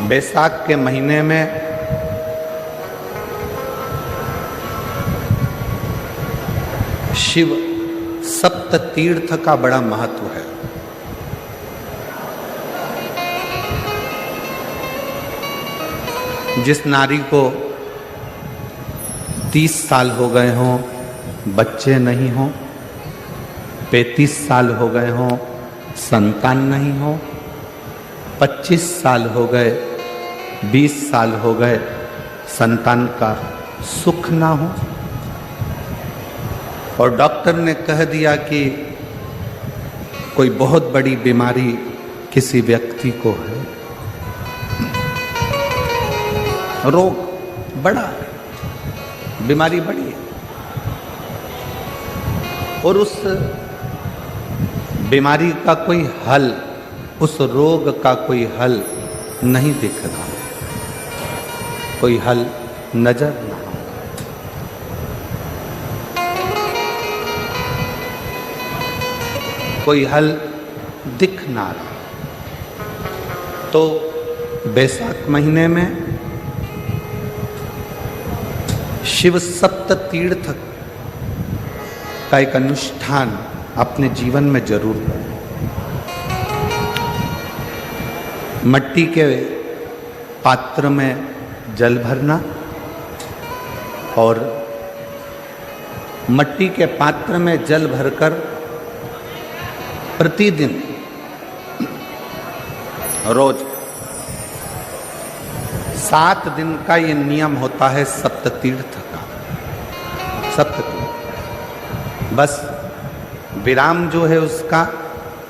बैसाख के महीने में शिव सप्त तीर्थ का बड़ा महत्व है। जिस नारी को 30 साल हो गए हों, बच्चे नहीं हों, 35 साल हो गए हों, संतान नहीं हो, 25 साल हो गए, 20 साल हो गए, संतान का सुख ना हो, और डॉक्टर ने कह दिया कि कोई बहुत बड़ी बीमारी किसी व्यक्ति को है, रोग बड़ा है, बीमारी बड़ी है, और उस बीमारी का कोई हल, उस रोग का कोई हल नहीं दिख रहा, कोई हल नजर ना हो, कोई हल दिख ना रहा। तो बैसाख महीने में शिव सप्त तीर्थ का एक अनुष्ठान अपने जीवन में जरूर करें। मट्टी के पात्र में जल भरना और मट्टी के पात्र में जल भरकर प्रतिदिन रोज 7 दिन का ये नियम होता है सप्त तीर्थ का। सप्त तीर्थ बस विराम जो है उसका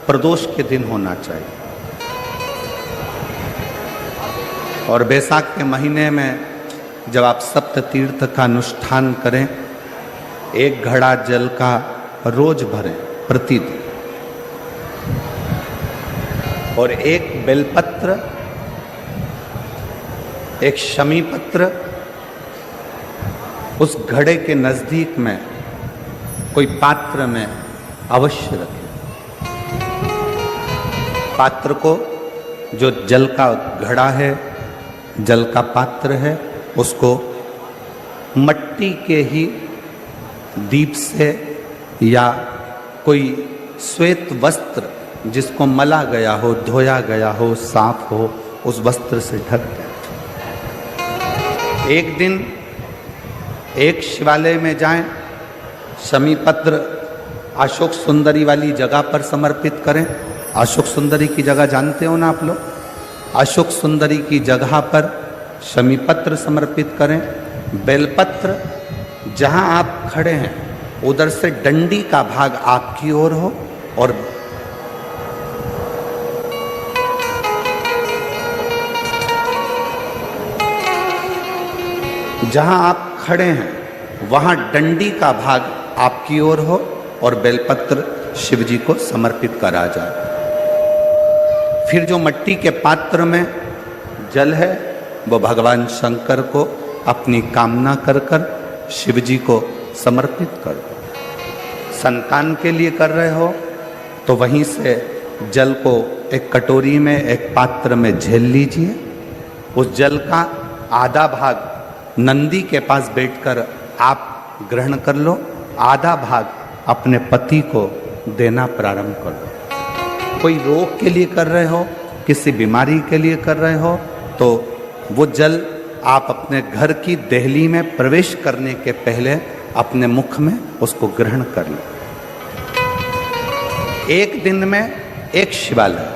प्रदोष के दिन होना चाहिए। और बैसाख के महीने में जब आप सप्त तीर्थ का अनुष्ठान करें, 1 घड़ा जल का रोज भरें प्रतिदिन, और 1 बेलपत्र, 1 शमी पत्र उस घड़े के नजदीक में कोई पात्र में अवश्य रखें। पात्र को, जो जल का घड़ा है, जल का पात्र है, उसको मट्टी के ही दीप से या कोई श्वेत वस्त्र जिसको मला गया हो, धोया गया हो, साफ हो, उस वस्त्र से ढक दें। एक दिन एक शिवालय में जाएं, शमी पत्र अशोक सुंदरी वाली जगह पर समर्पित करें। अशोक सुंदरी की जगह जानते हो ना आप लोग? अशोक सुंदरी की जगह पर शमी पत्र समर्पित करें। बेलपत्र जहां आप खड़े हैं उधर से डंडी का भाग आपकी ओर हो, और जहां आप खड़े हैं वहां डंडी का भाग आपकी ओर हो और बेलपत्र शिव जी को समर्पित करा जाए। फिर जो मट्टी के पात्र में जल है वो भगवान शंकर को अपनी कामना कर कर शिव जी को समर्पित कर दो। संतान के लिए कर रहे हो तो वहीं से जल को एक कटोरी में, एक पात्र में झेल लीजिए। उस जल का आधा भाग नंदी के पास बैठकर आप ग्रहण कर लो, आधा भाग अपने पति को देना प्रारंभ कर दो। कोई रोग के लिए कर रहे हो, किसी बीमारी के लिए कर रहे हो, तो वो जल आप अपने घर की देहली में प्रवेश करने के पहले अपने मुख में उसको ग्रहण कर लो। एक दिन में एक शिवालय,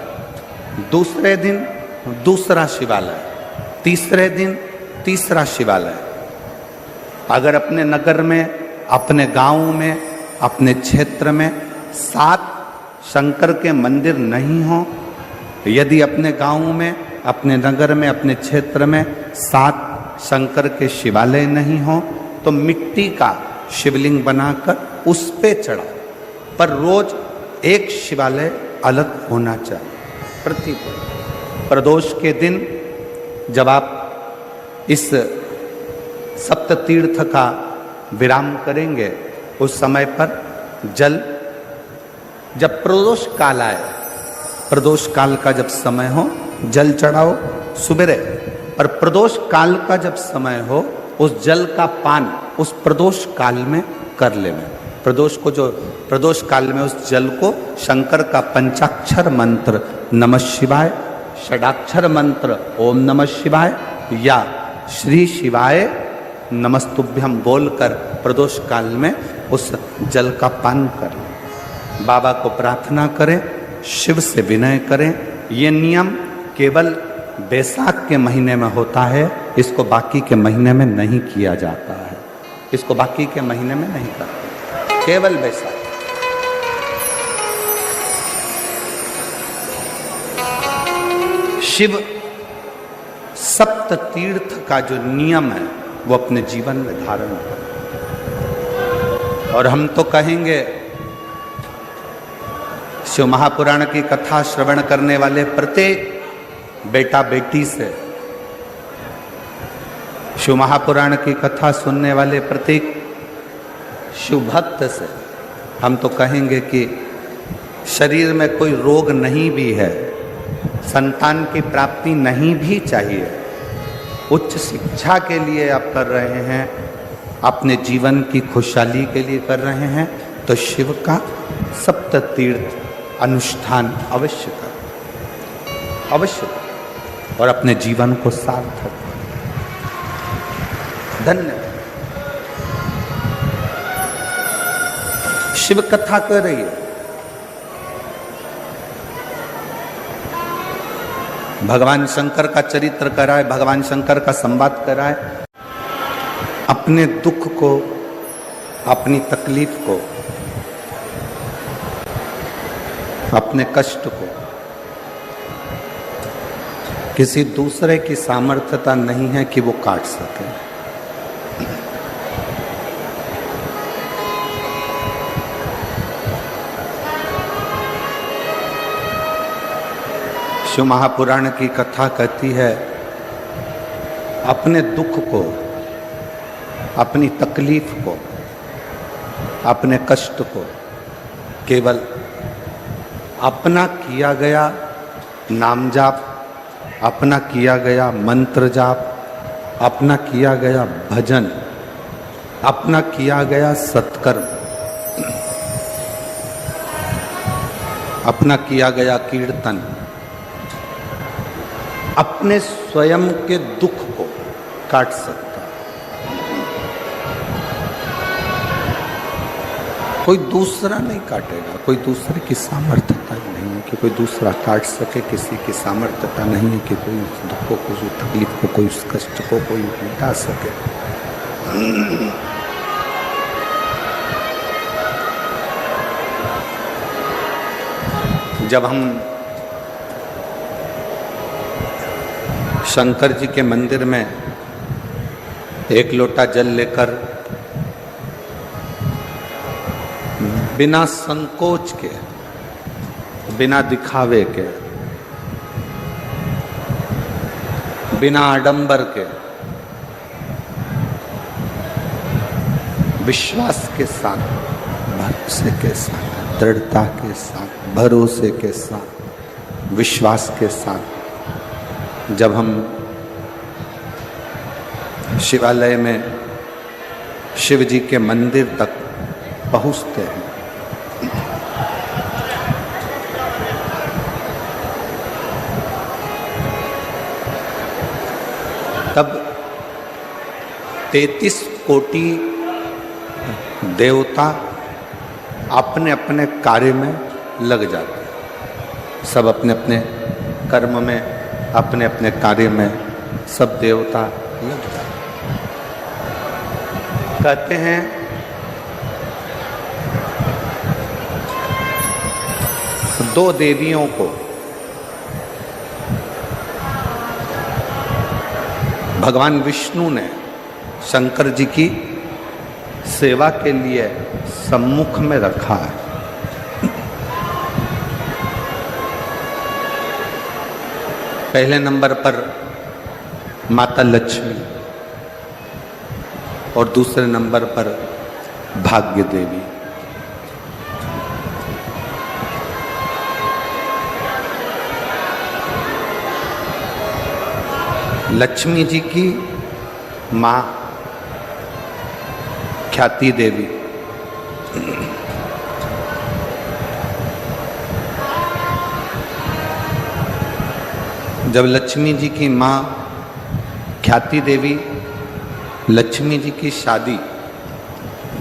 दूसरे दिन दूसरा शिवालय, तीसरे दिन तीसरा शिवालय। अगर अपने नगर में, अपने गांव में, अपने क्षेत्र में 7 शंकर के मंदिर नहीं हो, यदि अपने गांव में, अपने नगर में, अपने क्षेत्र में 7 शंकर के शिवालय नहीं हो, तो मिट्टी का शिवलिंग बनाकर उस पे चढ़ा, पर रोज एक शिवालय अलग होना चाहिए। प्रतिदिन प्रदोष के दिन जब आप इस सप्त तीर्थ का विराम करेंगे, उस समय पर जल, जब प्रदोष काल आए, प्रदोष काल का जब समय हो, जल चढ़ाओ। सुबेरे, और प्रदोष काल का जब समय हो उस जल का पान उस प्रदोष काल में कर ले। प्रदोष को जो प्रदोष काल में उस जल को शंकर का पंचाक्षर मंत्र नमः शिवाय, षडाक्षर मंत्र ओम नमः शिवाय या श्री शिवाय नमस्तुभ्यम बोलकर प्रदोष काल में उस जल का पान करें। बाबा को प्रार्थना करें, शिव से विनय करें। ये नियम केवल बैसाख के महीने में होता है, इसको बाकी के महीने में नहीं किया जाता है। इसको बाकी के महीने में नहीं करते, केवल बैसाख। शिव सप्त तीर्थ का जो नियम है वो अपने जीवन में धारण करें। और हम तो कहेंगे शिव महापुराण की कथा श्रवण करने वाले प्रत्येक बेटा बेटी से, शिव महापुराण की कथा सुनने वाले प्रत्येक शिव भक्त से हम तो कहेंगे कि शरीर में कोई रोग नहीं भी है, संतान की प्राप्ति नहीं भी चाहिए, उच्च शिक्षा के लिए आप कर रहे हैं, अपने जीवन की खुशहाली के लिए कर रहे हैं, तो शिव का सप्त तीर्थ अनुष्ठान अवश्य करें, अवश्य करें और अपने जीवन को सार्थक करें। धन्यवाद। शिव कथा कर रही है, भगवान शंकर का चरित्र कराए, भगवान शंकर का संवाद कराए, अपने दुख को, अपनी तकलीफ को, अपने कष्ट को किसी दूसरे की सामर्थ्यता नहीं है कि वो काट सके। शिव महापुराण की कथा कहती है, अपने दुख को, अपनी तकलीफ को, अपने कष्ट को केवल अपना किया गया नाम जाप, अपना किया गया मंत्र जाप, अपना किया गया भजन, अपना किया गया सत्कर्म, अपना किया गया कीर्तन, अपने स्वयं के दुख को काट सकता। कोई दूसरा नहीं काटेगा, कोई दूसरे की सामर्थ्यता नहीं है कि कोई दूसरा काट सके, किसी की सामर्थ्यता नहीं है कि कोई उस दुख को, उस तकलीफ को, कोई उस कष्ट को कोई मिटा सके। जब हम शंकर जी के मंदिर में एक लोटा जल लेकर बिना संकोच के, बिना दिखावे के, बिना आडंबर के, विश्वास के साथ, भरोसे के साथ, दृढ़ता के साथ, भरोसे के साथ, विश्वास के साथ जब हम शिवालय में शिव जी के मंदिर तक पहुंचते हैं, तब 33 कोटि देवता अपने अपने कार्य में लग जाते हैं। सब अपने अपने कर्म में, अपने अपने कार्य में सब देवता लग जाते हैं। कहते हैं दो देवियों को भगवान विष्णु ने शंकर जी की सेवा के लिए सम्मुख में रखा है। पहले नंबर पर माता लक्ष्मी और दूसरे नंबर पर भाग्य देवी। लक्ष्मी जी की माँ ख्याति देवी जब लक्ष्मी जी की माँ ख्याति देवी लक्ष्मी जी की शादी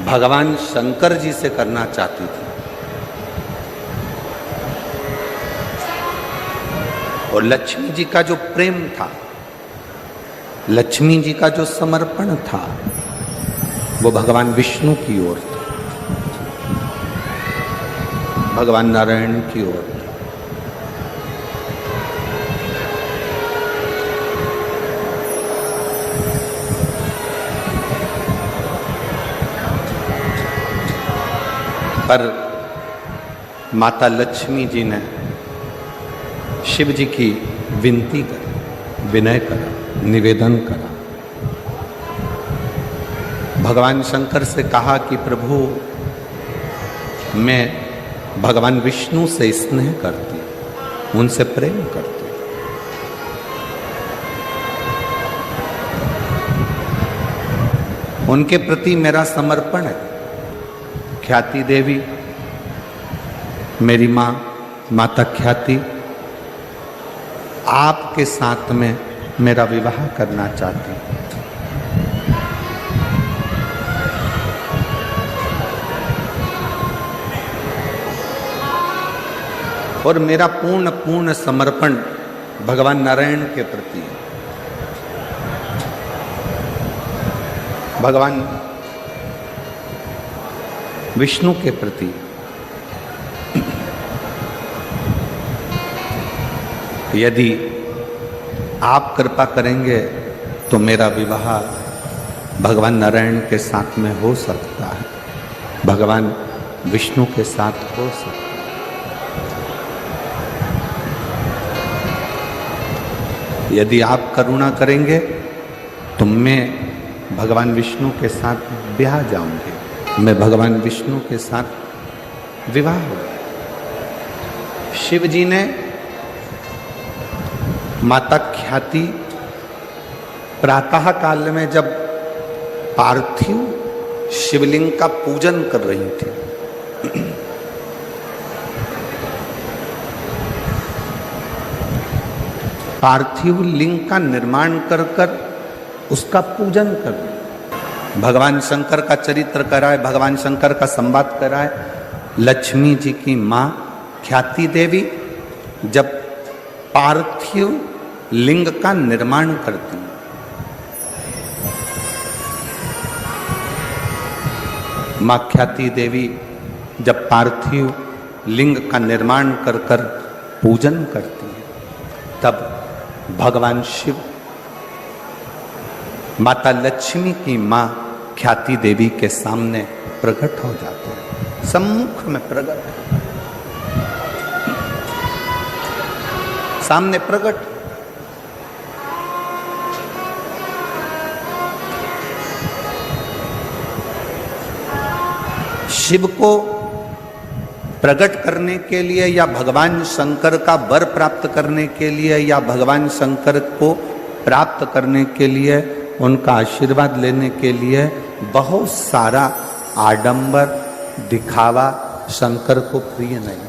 भगवान शंकर जी से करना चाहती थी और लक्ष्मी जी का जो प्रेम था, लक्ष्मी जी का जो समर्पण था, वो भगवान विष्णु की ओर था, भगवान नारायण की ओर था। पर माता लक्ष्मी जी ने शिव जी की विनती करी, विनय करा, निवेदन करा। भगवान शंकर से कहा कि प्रभु, मैं भगवान विष्णु से स्नेह करती, उनसे प्रेम करती, उनके प्रति मेरा समर्पण है। ख्याति देवी, मेरी माँ माता ख्याति, आपके साथ में मेरा विवाह करना चाहती हूँ। और मेरा पूर्ण समर्पण भगवान नारायण के प्रति है, भगवान विष्णु के प्रति। यदि आप कृपा करेंगे तो मेरा विवाह भगवान नारायण के साथ में हो सकता है, भगवान विष्णु के साथ हो सकता है। यदि आप करुणा करेंगे तो मैं भगवान विष्णु के साथ ब्याह जाऊंगी, मैं भगवान विष्णु के साथ विवाह होगा। शिव जी ने माता ख्याति प्रातः काल में जब पार्थिव शिवलिंग का पूजन कर रही थी, पार्थिव लिंग का निर्माण कर कर उसका पूजन कर, भगवान शंकर का चरित्र कराए, भगवान शंकर का संवाद कराए। लक्ष्मी जी की माँ ख्याति देवी जब पार्थिव लिंग का निर्माण करती, माँ ख्याति देवी जब पार्थिव लिंग का निर्माण कर कर पूजन करती है, तब भगवान शिव माता लक्ष्मी की माँ ख्याति देवी के सामने प्रकट हो जाते हैं, सम्मुख में प्रकट, सामने प्रकट। शिव को प्रकट करने के लिए या भगवान शंकर का वर प्राप्त करने के लिए या भगवान शंकर को प्राप्त करने के लिए, उनका आशीर्वाद लेने के लिए बहुत सारा आडंबर दिखावा शंकर को प्रिय नहीं।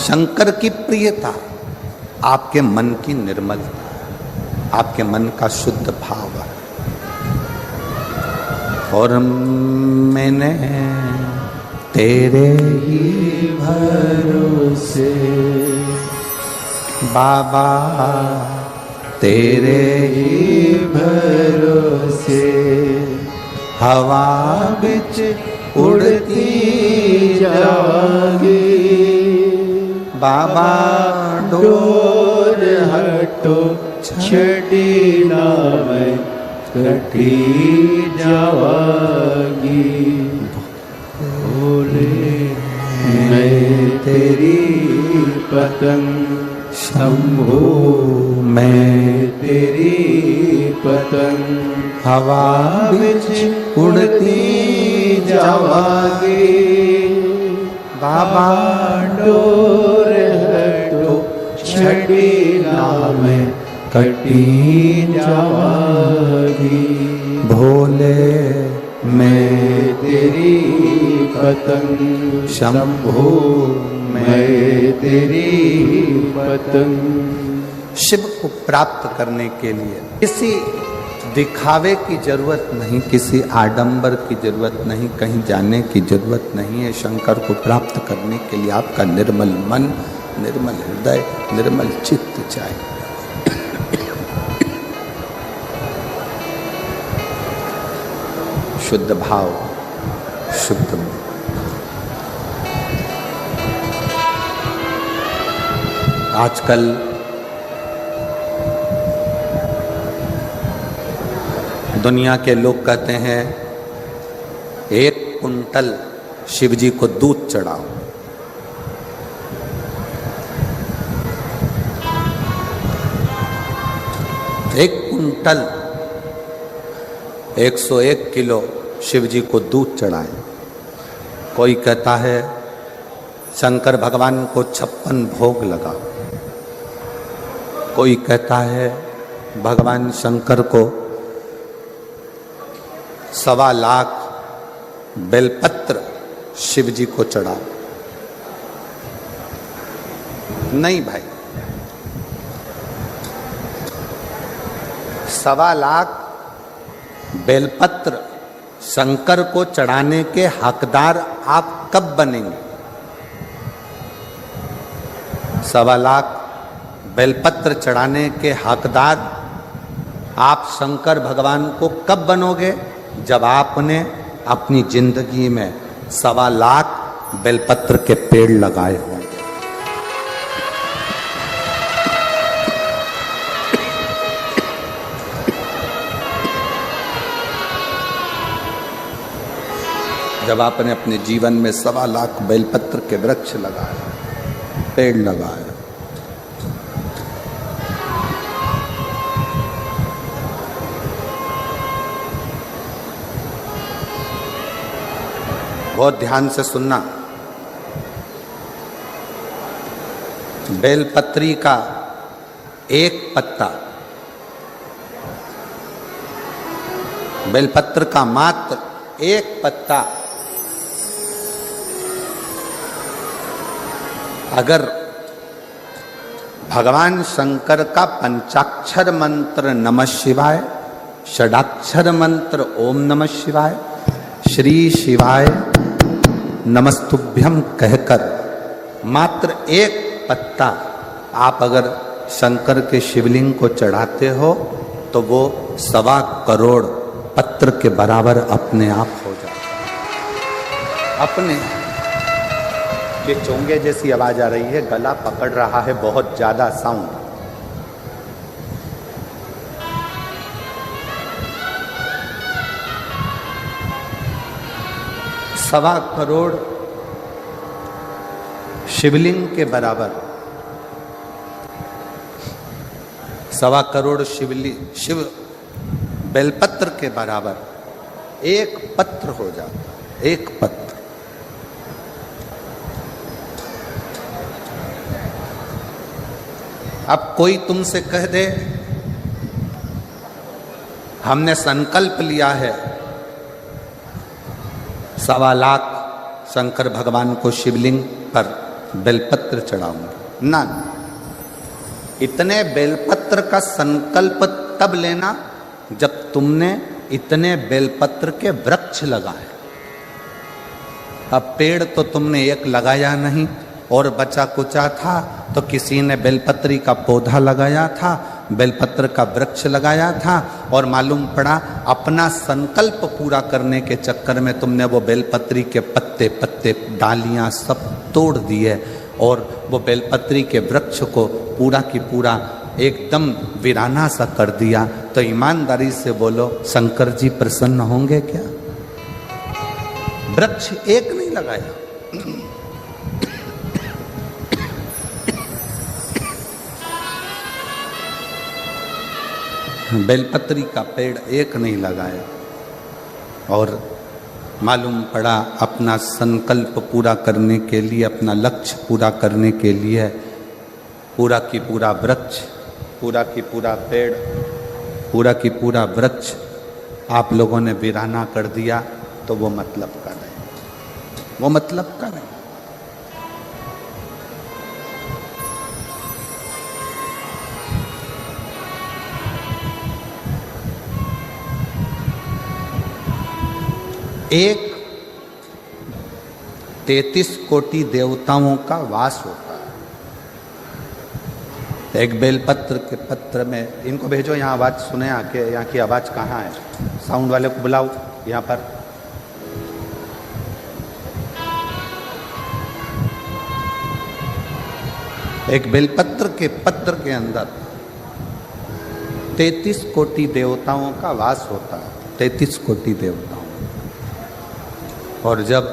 शंकर की प्रियता आपके मन की निर्मलता, आपके मन का शुद्ध भाव है। और मैंने तेरे ही भरोसे बाबा, तेरे ही भरोसे हवा बिच उड़ती जागी, बाबा डोर हटो छड़ी नाम कटी जावागी। बोले मैं तेरी पतंग शंभो, मैं तेरी पतंग हवा बिच उड़ती जावागी, बाबा डोर हटो जटिला में कटी जावागी। भोले मैं तेरी पतंग शंभो, मैं तेरी पतंग। शिव को प्राप्त करने के लिए किसी दिखावे की जरूरत नहीं, किसी आडंबर की जरूरत नहीं, कहीं जाने की जरूरत नहीं है। शंकर को प्राप्त करने के लिए आपका निर्मल मन, निर्मल हृदय, निर्मल चित्त चाहिए। शुद्ध भाव, शुद्ध मन। आजकल दुनिया के लोग कहते हैं 1 कुंटल शिव जी को दूध चढ़ाओ। एक कुंटल 101 किलो शिव जी को दूध चढ़ाएं। कोई कहता है शंकर भगवान को 56 भोग लगाओ। कोई कहता है भगवान शंकर को 1.25 लाख बेलपत्र शिव जी को चढ़ाओ। नहीं भाई, 1.25 लाख बेलपत्र शंकर को चढ़ाने के हकदार आप कब बनेंगे? 1.25 लाख बेलपत्र चढ़ाने के हकदार आप शंकर भगवान को कब बनोगे? जब आपने अपनी जिंदगी में 1.25 लाख बेलपत्र के पेड़ लगाए होंगे। जब आपने अपने जीवन में 1.25 लाख बेलपत्र के वृक्ष लगाए, पेड़ लगाए, बहुत ध्यान से सुनना। बेलपत्री का एक पत्ता, बेलपत्र का मात्र एक पत्ता अगर भगवान शंकर का पंचाक्षर मंत्र नमः शिवाय, षडाक्षर मंत्र ओम नमः शिवाय, श्री शिवाय नमस्तुभ्यम कहकर मात्र एक पत्ता आप अगर शंकर के शिवलिंग को चढ़ाते हो तो वो 1.25 करोड़ पत्र के बराबर अपने आप हो जाता। अपने ये चोंगे जैसी आवाज आ रही है, गला पकड़ रहा है, बहुत ज्यादा साउंड। सवा करोड़ शिवलिंग के बराबर, 1.25 करोड़ शिव बेलपत्र के बराबर एक पत्र हो जाता, एक पत्र। अब कोई तुमसे कह दे हमने संकल्प लिया है 1.25 लाख शंकर भगवान को शिवलिंग पर बेलपत्र चढ़ाऊंगे ना, इतने बेलपत्र का संकल्प तब लेना जब तुमने इतने बेलपत्र के वृक्ष लगाए। अब पेड़ तो तुमने एक लगाया नहीं और बचा कुचा था तो किसी ने बेलपत्री का पौधा लगाया था, बेलपत्र का वृक्ष लगाया था, और मालूम पड़ा अपना संकल्प पूरा करने के चक्कर में तुमने वो बेलपत्री के पत्ते पत्ते डालियां सब तोड़ दिए और वो बेलपत्री के वृक्ष को पूरा की पूरा एकदम वीराना सा कर दिया। तो ईमानदारी से बोलो, शंकर जी प्रसन्न होंगे क्या? वृक्ष एक नहीं लगाया, बेलपत्री का पेड़ एक नहीं लगाया, और मालूम पड़ा अपना संकल्प पूरा करने के लिए, अपना लक्ष्य पूरा करने के लिए पूरा की पूरा वृक्ष, पूरा की पूरा पेड़, पूरा की पूरा वृक्ष आप लोगों ने वीराना कर दिया, तो वो मतलब का नहीं, वो मतलब का नहीं। एक 33 कोटि देवताओं का वास होता है। एक बेलपत्र के पत्र में, इनको भेजो यहाँ आवाज सुने आके, यहाँ की आवाज कहाँ है, साउंड वाले को बुलाओ यहाँ पर। एक बेलपत्र के पत्र के अंदर 33 कोटि देवताओं का वास होता है, 33 कोटि देवताओं। और जब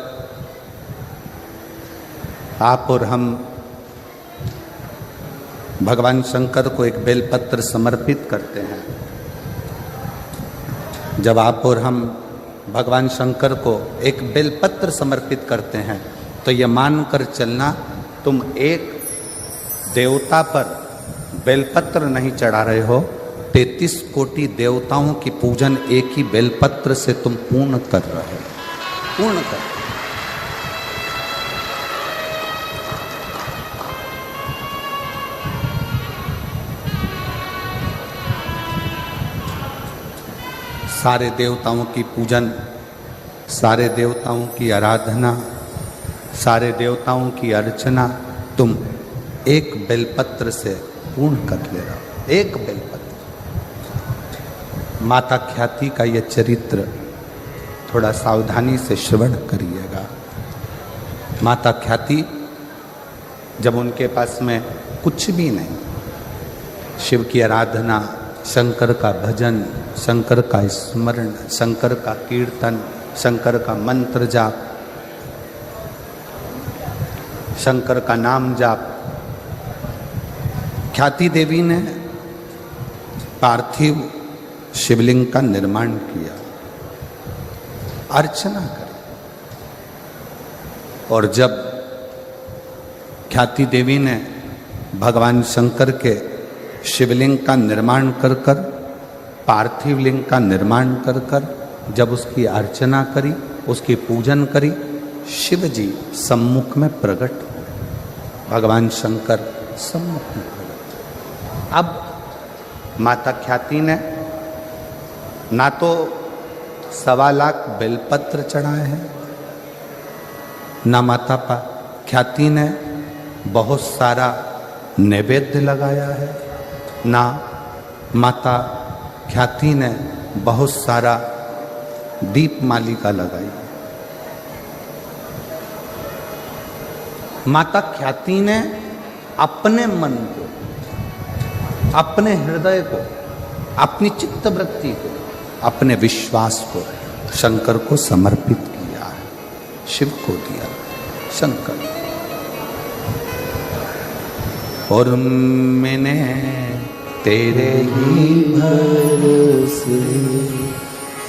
आप और हम भगवान शंकर को एक बेलपत्र समर्पित करते हैं, जब आप और हम भगवान शंकर को एक बेलपत्र समर्पित करते हैं, तो ये मानकर चलना तुम एक देवता पर बेलपत्र नहीं चढ़ा रहे हो, 33 कोटि देवताओं की पूजन एक ही बेलपत्र से तुम पूर्ण कर रहे हो, पूर्ण कर। सारे देवताओं की पूजन, सारे देवताओं की आराधना, सारे देवताओं की अर्चना तुम एक बेलपत्र से पूर्ण कर ले रहे हो, एक बेलपत्र। माता ख्याति का यह चरित्र थोड़ा सावधानी से श्रवण करिएगा। माता ख्याति जब उनके पास में कुछ भी नहीं, शिव की आराधना, शंकर का भजन, शंकर का स्मरण, शंकर का कीर्तन, शंकर का मंत्र जाप, शंकर का नाम जाप, ख्याति देवी ने पार्थिव शिवलिंग का निर्माण किया, अर्चना करी। और जब ख्याति देवी ने भगवान शंकर के शिवलिंग का निर्माण कर कर, पार्थिव लिंग का निर्माण कर कर जब उसकी अर्चना करी, उसकी पूजन करी, शिव जी सम्मुख में प्रकट हुए, भगवान शंकर सम्मुख में प्रकट। अब माता ख्याति ने ना तो 1.25 लाख बेलपत्र चढ़ाए हैं, ना माता ख्याति ने बहुत सारा नैवेद्य लगाया है, ना माता ख्याति ने बहुत सारा दीप मालिका लगाई। माता ख्याति ने अपने मन को, अपने हृदय को, अपनी चित्तवृत्ति को, अपने विश्वास को शंकर को समर्पित किया है, शिव को दिया शंकर। और मैंने तेरे ही भरोसे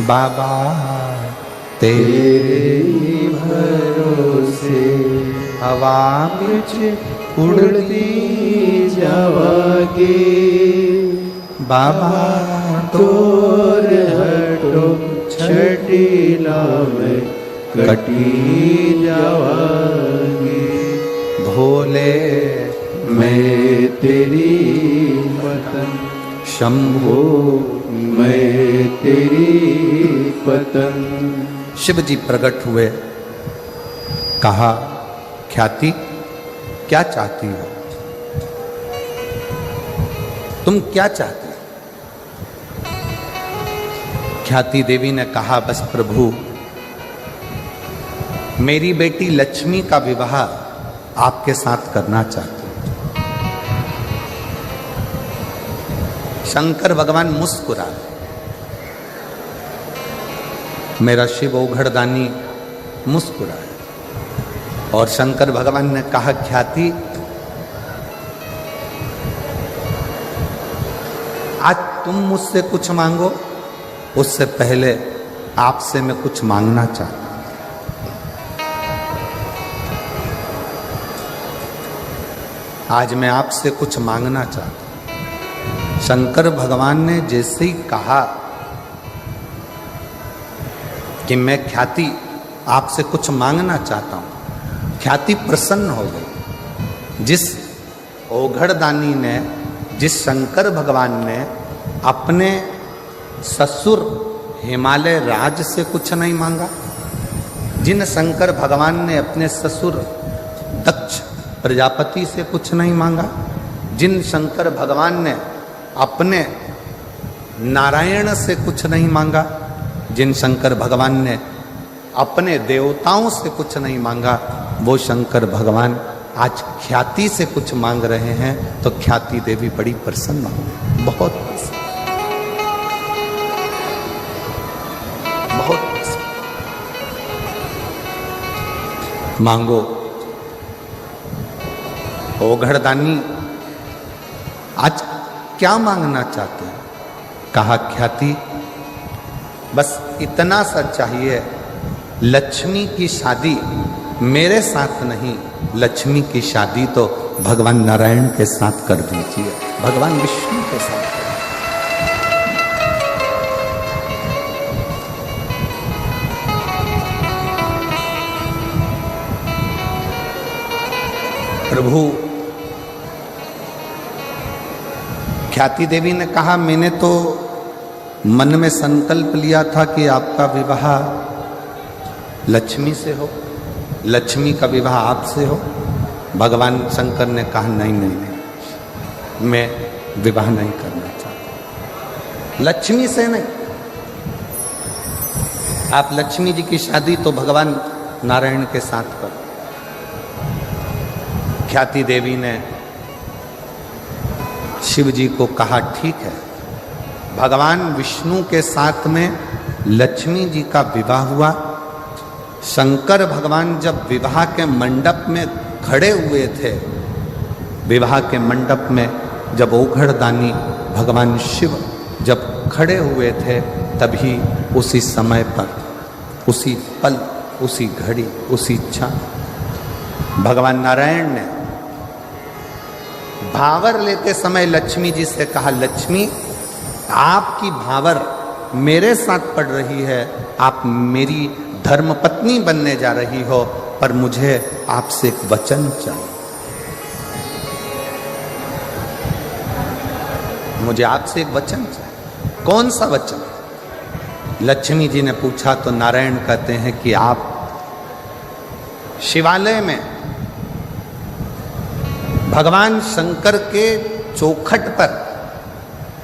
बाबा, तेरे ही भरोसे हवा बिच उड़ती जावागे बाबा, तोर हटो छटीला में कटी जावागे। भोले मैं तेरी पतन, शंभो मैं तेरी पतन। शिव जी प्रकट हुए, कहा ख्याति क्या चाहती हो, तुम क्या चाहती हो? ख्याति देवी ने कहा बस प्रभु, मेरी बेटी लक्ष्मी का विवाह आपके साथ करना चाहती हूं। शंकर भगवान मुस्कुराए, मेरा शिव ओघड़दानी मुस्कुराए, और शंकर भगवान ने कहा ख्याति, आज तुम मुझसे कुछ मांगो, उससे पहले आपसे मैं कुछ मांगना चाहता हूं। आज मैं आपसे कुछ मांगना चाहता हूं। शंकर भगवान ने जैसे ही कहा कि मैं ख्याति आपसे कुछ मांगना चाहता हूं, ख्याति प्रसन्न हो गई। जिस ओघड़दानी ने, जिस शंकर भगवान ने अपने ससुर हिमालय राज से कुछ नहीं मांगा, जिन शंकर भगवान ने अपने ससुर दक्ष प्रजापति से कुछ नहीं मांगा, जिन शंकर भगवान ने अपने नारायण से कुछ नहीं मांगा, जिन शंकर भगवान ने अपने देवताओं से कुछ नहीं मांगा, वो शंकर भगवान आज ख्याति से कुछ मांग रहे हैं, तो ख्याति देवी बड़ी प्रसन्न हो, बहुत प्रसन्न, बहुत प्रसन्न। मांगो। ओघड़दानी आज क्या मांगना चाहते हैं? कहा ख्याति बस इतना सा चाहिए, लक्ष्मी की शादी मेरे साथ नहीं, लक्ष्मी की शादी तो भगवान नारायण के साथ कर दीजिए, भगवान विष्णु के साथ। प्रभु, ख्याति देवी ने कहा मैंने तो मन में संकल्प लिया था कि आपका विवाह लक्ष्मी से हो, लक्ष्मी का विवाह आपसे हो। भगवान शंकर ने कहा नहीं नहीं नहीं, मैं विवाह नहीं करना चाहता, लक्ष्मी से नहीं। आप लक्ष्मी जी की शादी तो भगवान नारायण के साथ करो। ख्याति देवी ने शिव जी को कहा ठीक है। भगवान विष्णु के साथ में लक्ष्मी जी का विवाह हुआ। शंकर भगवान जब विवाह के मंडप में खड़े हुए थे, विवाह के मंडप में जब ओघड़दानी भगवान शिव जब खड़े हुए थे, तभी उसी समय पर, उसी पल, उसी घड़ी, उसी क्षण भगवान नारायण ने भावर लेते समय लक्ष्मी जी से कहा, लक्ष्मी आपकी भावर मेरे साथ पड़ रही है, आप मेरी धर्मपत्नी बनने जा रही हो, पर मुझे आपसे एक वचन चाहिए, मुझे आपसे एक वचन चाहिए। कौन सा वचन? लक्ष्मी जी ने पूछा तो नारायण कहते हैं कि आप शिवालय में भगवान शंकर के चौखट पर,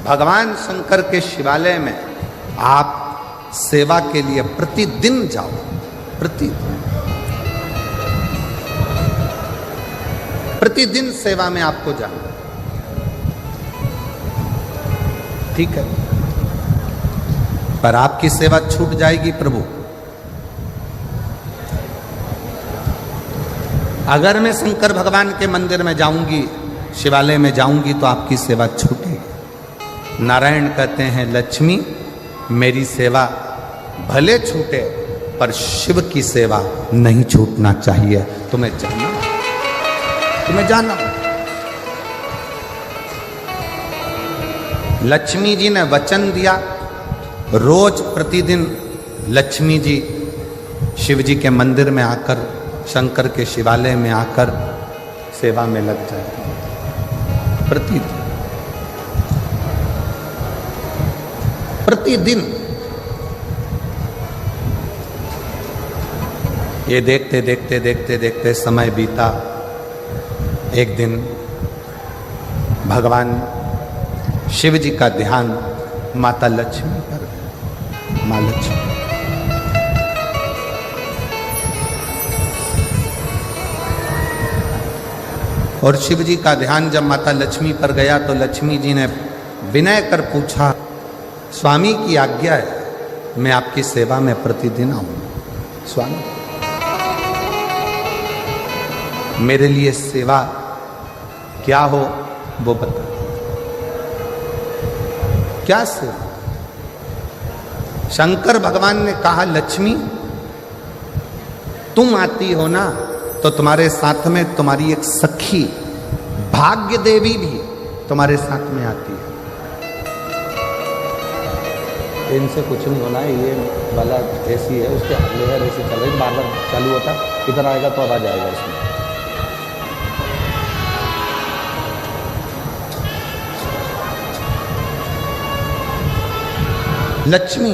भगवान शंकर के शिवालय में आप सेवा के लिए प्रतिदिन जाओ, प्रतिदिन सेवा में आपको जाना, ठीक है? पर आपकी सेवा छूट जाएगी प्रभु। अगर मैं शंकर भगवान के मंदिर में जाऊंगी, शिवालय में जाऊंगी, तो आपकी सेवा छूटेगी। नारायण कहते हैं, लक्ष्मी मेरी सेवा भले छूटे, पर शिव की सेवा नहीं छूटना चाहिए। तुम्हें जाना, तुम्हें जाना। लक्ष्मी जी ने वचन दिया, रोज प्रतिदिन लक्ष्मी जी शिव जी के मंदिर में आकर, शंकर के शिवालय में आकर सेवा में लग जाए। प्रतिदिन प्रतिदिन। ये देखते देखते देखते देखते समय बीता। एक दिन भगवान शिव जी का ध्यान माता लक्ष्मी पर, माँ लक्ष्मी। और शिव जी का ध्यान जब माता लक्ष्मी पर गया, तो लक्ष्मी जी ने विनय कर पूछा, स्वामी की आज्ञा है, मैं आपकी सेवा में प्रतिदिन आऊंगा। स्वामी, मेरे लिए सेवा क्या हो वो बता। क्या सेवा? शंकर भगवान ने कहा, लक्ष्मी तुम आती हो ना, तो तुम्हारे साथ में तुम्हारी एक सखी भाग्य देवी भी तुम्हारे साथ में आती है। इनसे कुछ नहीं होना है, ये वाला ऐसी है, उसके लेयर ऐसे चल रही, बार बार चालू होता, इधर आएगा तो आवाज आएगा इसमें। लक्ष्मी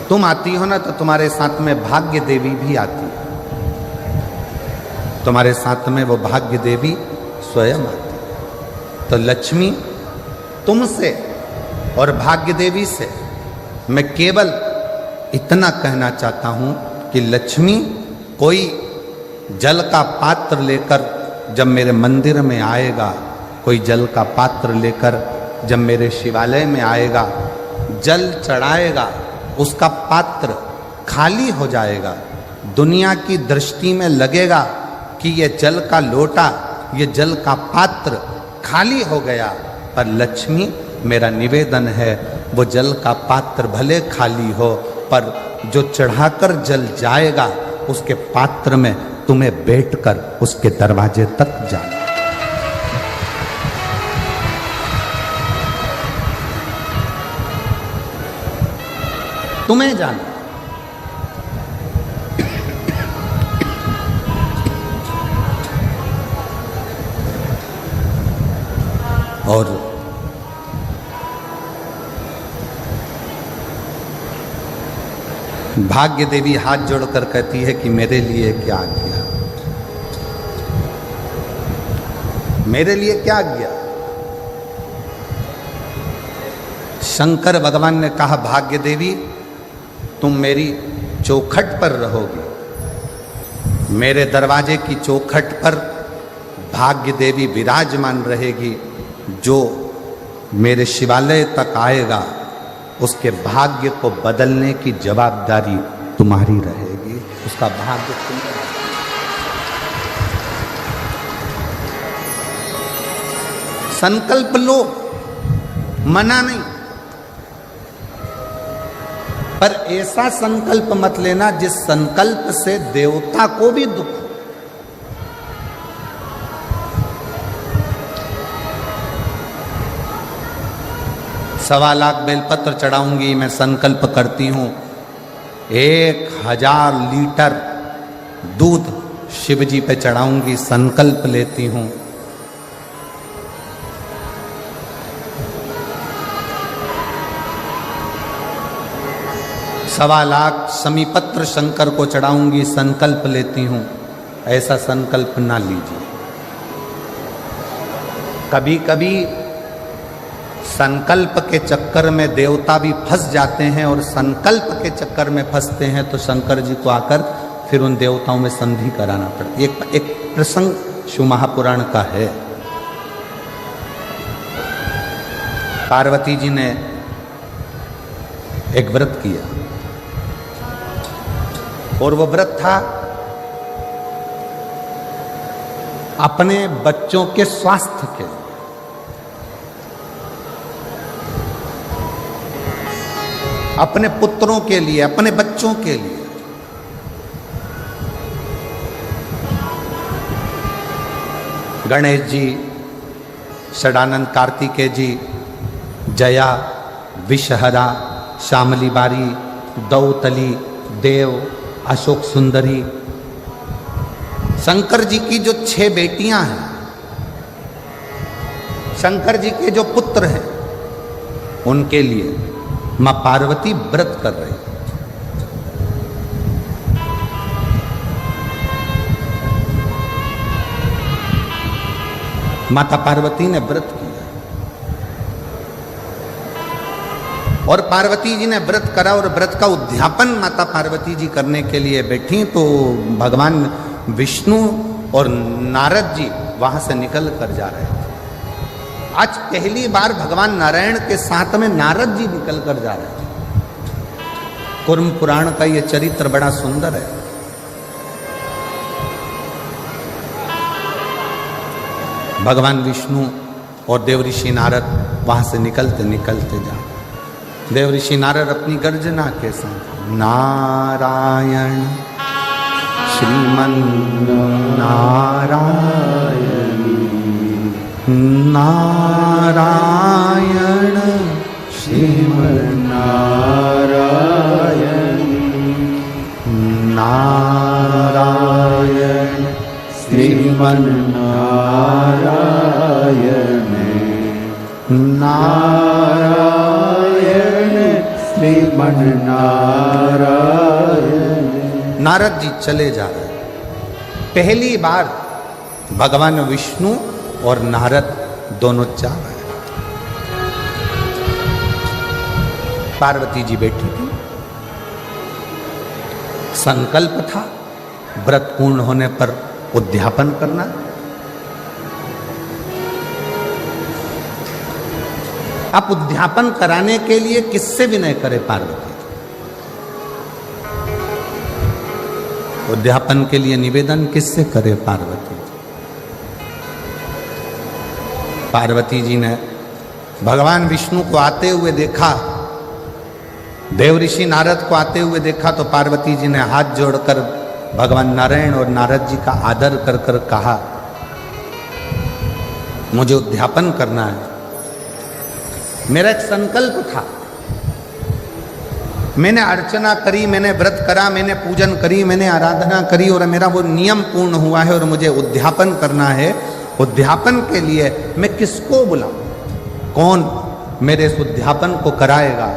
तुम आती हो ना, तो तुम्हारे साथ में भाग्य देवी भी आती है। तुम्हारे साथ में वो भाग्य देवी स्वयं आती है। तो लक्ष्मी तुमसे और भाग्य देवी से मैं केवल इतना कहना चाहता हूं कि लक्ष्मी कोई जल का पात्र लेकर जब मेरे मंदिर में आएगा, कोई जल का पात्र लेकर जब मेरे शिवालय में आएगा, जल चढ़ाएगा, उसका पात्र खाली हो जाएगा। दुनिया की दृष्टि में लगेगा कि ये जल का लोटा, ये जल का पात्र खाली हो गया, पर लक्ष्मी मेरा निवेदन है वो जल का पात्र भले खाली हो, पर जो चढ़ाकर जल जाएगा उसके पात्र में तुम्हें बैठकर उसके दरवाजे तक जाना। तुम्हें जाना। और भाग्य देवी हाथ जोड़कर कहती है कि मेरे लिए क्या किया, मेरे लिए क्या किया। शंकर भगवान ने कहा, भाग्य देवी तुम मेरी चौखट पर रहोगी, मेरे दरवाजे की चौखट पर भाग्य देवी विराजमान रहेगी। जो मेरे शिवालय तक आएगा उसके भाग्य को बदलने की जवाबदारी तुम्हारी रहेगी, उसका भाग्य तुम। संकल्प लो, मना नहीं, पर ऐसा संकल्प मत लेना जिस संकल्प से देवता को भी दुख हो। सवा लाख बेलपत्र चढ़ाऊंगी, मैं संकल्प करती हूं 1000 लीटर दूध शिव जी पे चढ़ाऊंगी, संकल्प लेती हूं। सवा लाख समीपत्र शंकर को चढ़ाऊंगी, संकल्प लेती हूं। ऐसा संकल्प ना लीजिए। कभी कभी संकल्प के चक्कर में देवता भी फंस जाते हैं, और संकल्प के चक्कर में फंसते हैं तो शंकर जी को आकर फिर उन देवताओं में संधि कराना पड़ता है। एक प्रसंग शिव महापुराण का है। पार्वती जी ने एक व्रत किया, और वो व्रत था अपने बच्चों के स्वास्थ्य के, अपने पुत्रों के लिए, अपने बच्चों के लिए। गणेश जी, षडानंद कार्तिकेय जी, जया, विषहरा, श्यामली बारी, दौतली, देव, अशोक सुंदरी, शंकर जी की जो 6 बेटियां हैं, शंकर जी के जो पुत्र हैं, उनके लिए मां पार्वती व्रत कर रही। माता पार्वती ने व्रत किया, और पार्वती जी ने व्रत करा, और व्रत का उद्यापन माता पार्वती जी करने के लिए बैठी तो भगवान विष्णु और नारद जी वहां से निकल कर जा रहे थे। आज पहली बार भगवान नारायण के साथ में नारद जी निकल कर जा रहे थे। कुर्म पुराण का यह चरित्र बड़ा सुंदर है। भगवान विष्णु और देव ऋषि नारद वहां से निकलते निकलते जा, देव ऋषि नारद अपनी गर्जना के साथ नारायण श्रीमन नारायण नारायण श्रीमन्नारायण नारायण श्रीमन्नारायण नारायण श्रीमन्नारायण। नारद जी चले जा रहे। पहली बार भगवान विष्णु और नारद दोनों जा रहे। पार्वती जी बैठी थी। संकल्प था व्रत पूर्ण होने पर उद्यापन करना। आप उद्यापन कराने के लिए किससे विनय करे पार्वती? उद्यापन के लिए निवेदन किससे करे पार्वती? पार्वती जी ने भगवान विष्णु को आते हुए देखा, देव ऋषि नारद को आते हुए देखा, तो पार्वती जी ने हाथ जोड़कर भगवान नारायण और नारद जी का आदर कर कर कहा, मुझे उद्यापन करना है। मेरा एक संकल्प था, मैंने अर्चना करी, मैंने व्रत करा, मैंने पूजन करी, मैंने आराधना करी और मेरा वो नियम पूर्ण हुआ है और मुझे उद्यापन करना है। उद्यापन के लिए मैं किसको बुलाऊं? कौन मेरे इस उद्यापन को कराएगा?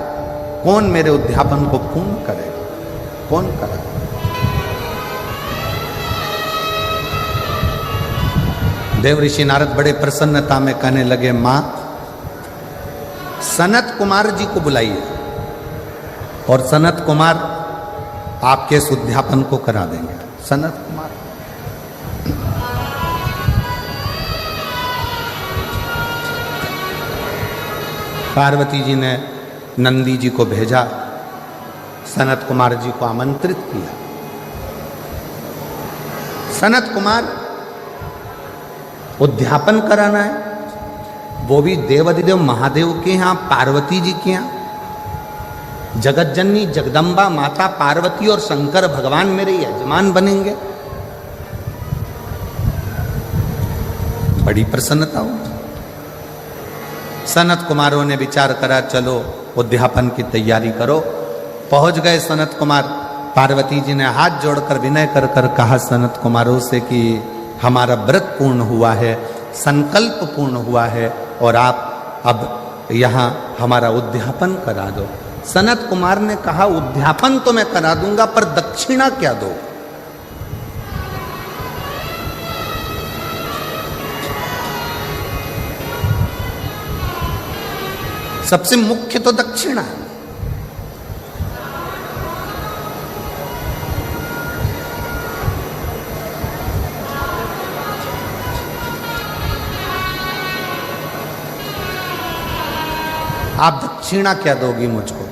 कौन मेरे उद्यापन को पूर्ण करेगा? कौन करेगा? देव ऋषि नारद बड़े प्रसन्नता में कहने लगे, मां सनत कुमार जी को बुलाइए और सनत कुमार आपके इस उद्यापन को करा देंगे। सनत कुमार पार्वती जी ने नंदी जी को भेजा, सनत कुमार जी को आमंत्रित किया। सनत कुमार उद्यापन कराना है, वो भी देवाधिदेव महादेव के यहाँ, पार्वती जी के यहाँ। जगत जननी जगदम्बा माता पार्वती और शंकर भगवान मेरे यजमान बनेंगे। बड़ी प्रसन्नता हुई। सनत कुमारों ने विचार करा, चलो उद्यापन की तैयारी करो। पहुंच गए सनत कुमार। पार्वती जी ने हाथ जोड़कर विनय कर कर कहा सनत कुमारों से कि हमारा व्रत पूर्ण हुआ है, संकल्प पूर्ण हुआ है और आप अब यहाँ हमारा उद्यापन करा दो। सनत कुमार ने कहा, उद्यापन तो मैं करा दूंगा, पर दक्षिणा क्या दो? सबसे मुख्य तो दक्षिणा है। आप दक्षिणा क्या दोगी मुझको?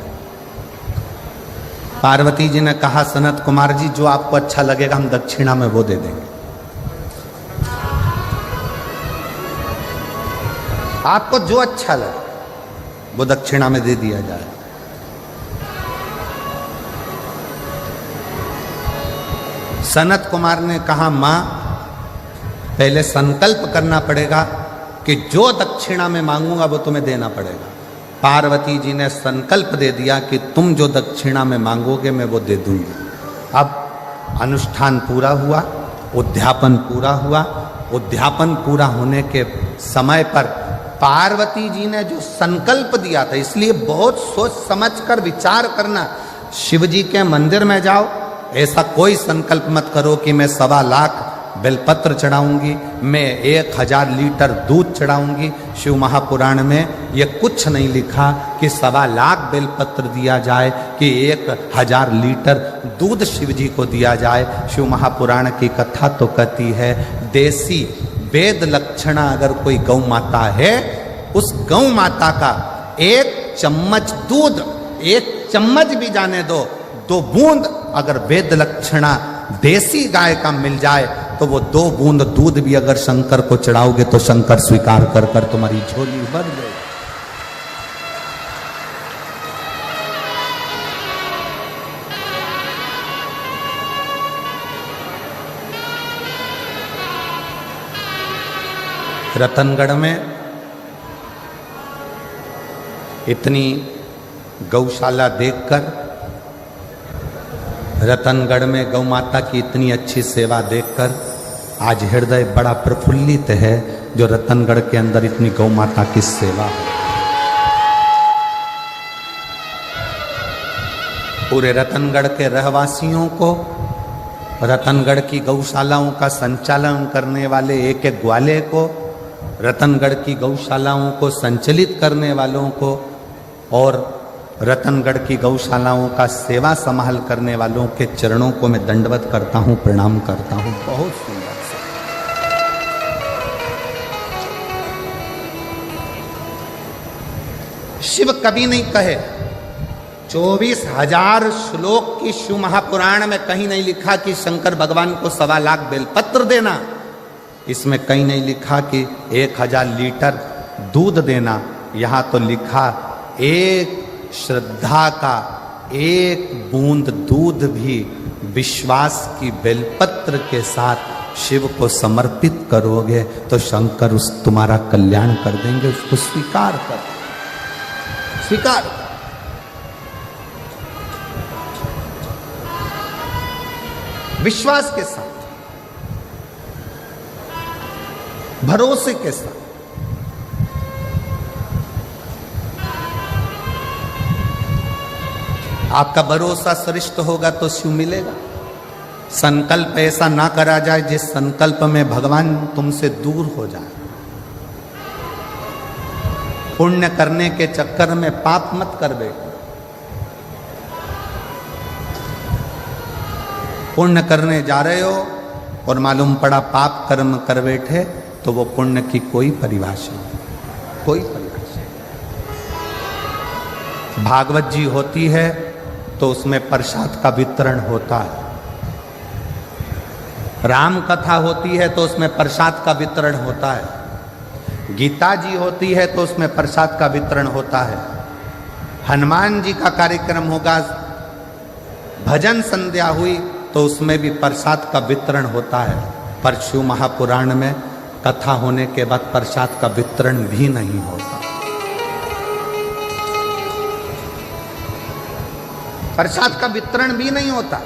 पार्वती जी ने कहा, सनत कुमार जी जो आपको अच्छा लगेगा हम दक्षिणा में वो दे देंगे। आपको जो अच्छा लगे वो दक्षिणा में दे दिया जाए। सनत कुमार ने कहा, मां पहले संकल्प करना पड़ेगा कि जो दक्षिणा में मांगूंगा वो तुम्हें देना पड़ेगा। पार्वती जी ने संकल्प दे दिया कि तुम जो दक्षिणा में मांगोगे मैं वो दे दूंगी। अब अनुष्ठान पूरा हुआ, उद्यापन पूरा हुआ। उद्यापन पूरा होने के समय पर पार्वती जी ने जो संकल्प दिया था, इसलिए बहुत सोच समझकर विचार करना। शिव जी के मंदिर में जाओ, ऐसा कोई संकल्प मत करो कि मैं 1.25 लाख बेलपत्र चढ़ाऊंगी, मैं 1000 लीटर दूध चढ़ाऊंगी। शिव महापुराण में ये कुछ नहीं लिखा कि 1.25 लाख बेलपत्र दिया जाए कि 1000 लीटर दूध शिव जी को दिया जाए। शिव महापुराण की कथा तो कहती है, देसी वेद लक्षणा अगर कोई गौ माता है, उस गौ माता का 1 चम्मच दूध, 1 चम्मच भी जाने दो, 2 बूंद अगर वेद लक्षणा देसी गाय का मिल जाए तो वो 2 बूंद दूध भी अगर शंकर को चढ़ाओगे तो शंकर स्वीकार कर कर तुम्हारी झोली भर दे। रतनगढ़ में इतनी गौशाला देखकर, रतनगढ़ में गौ माता की इतनी अच्छी सेवा देखकर आज हृदय बड़ा प्रफुल्लित है, जो रतनगढ़ के अंदर इतनी गौ माता की सेवा है। पूरे रतनगढ़ के रहवासियों को, रतनगढ़ की गौशालाओं का संचालन करने वाले एक एक ग्वाले को, रतनगढ़ की गौशालाओं को संचालित करने वालों को और रतनगढ़ की गौशालाओं का सेवा संभाल करने वालों के चरणों को मैं दंडवत करता हूँ, प्रणाम करता हूँ। बहुत सुंदर से शिव कभी नहीं कहे 24,000 श्लोक की शिव महापुराण में कहीं नहीं लिखा कि शंकर भगवान को 1.25 लाख बेलपत्र देना। इसमें कहीं नहीं लिखा कि 1000 लीटर दूध देना। यहां तो लिखा एक श्रद्धा का एक बूंद दूध भी विश्वास की बेलपत्र के साथ शिव को समर्पित करोगे तो शंकर उस तुम्हारा कल्याण कर देंगे। उसको स्वीकार कर, स्वीकार। विश्वास के साथ, भरोसे के साथ। आपका भरोसा श्रेष्ठ होगा तो शिव मिलेगा। संकल्प ऐसा ना करा जाए जिस संकल्प में भगवान तुमसे दूर हो जाए। पुण्य करने के चक्कर में पाप मत कर बैठो। पुण्य करने जा रहे हो और मालूम पड़ा पाप कर्म कर बैठे तो वो पुण्य की कोई परिभाषा नहीं, कोई परिभाषा नहीं। भागवत जी होती है तो उसमें प्रसाद का वितरण होता है। राम कथा होती है तो उसमें प्रसाद का वितरण होता है। गीता जी होती है तो उसमें प्रसाद का वितरण होता है। हनुमान जी का कार्यक्रम होगा, भजन संध्या हुई तो उसमें भी प्रसाद का वितरण होता है। पर शिव महापुराण में कथा होने के बाद प्रसाद का वितरण भी नहीं होता। प्रसाद का वितरण भी नहीं होता।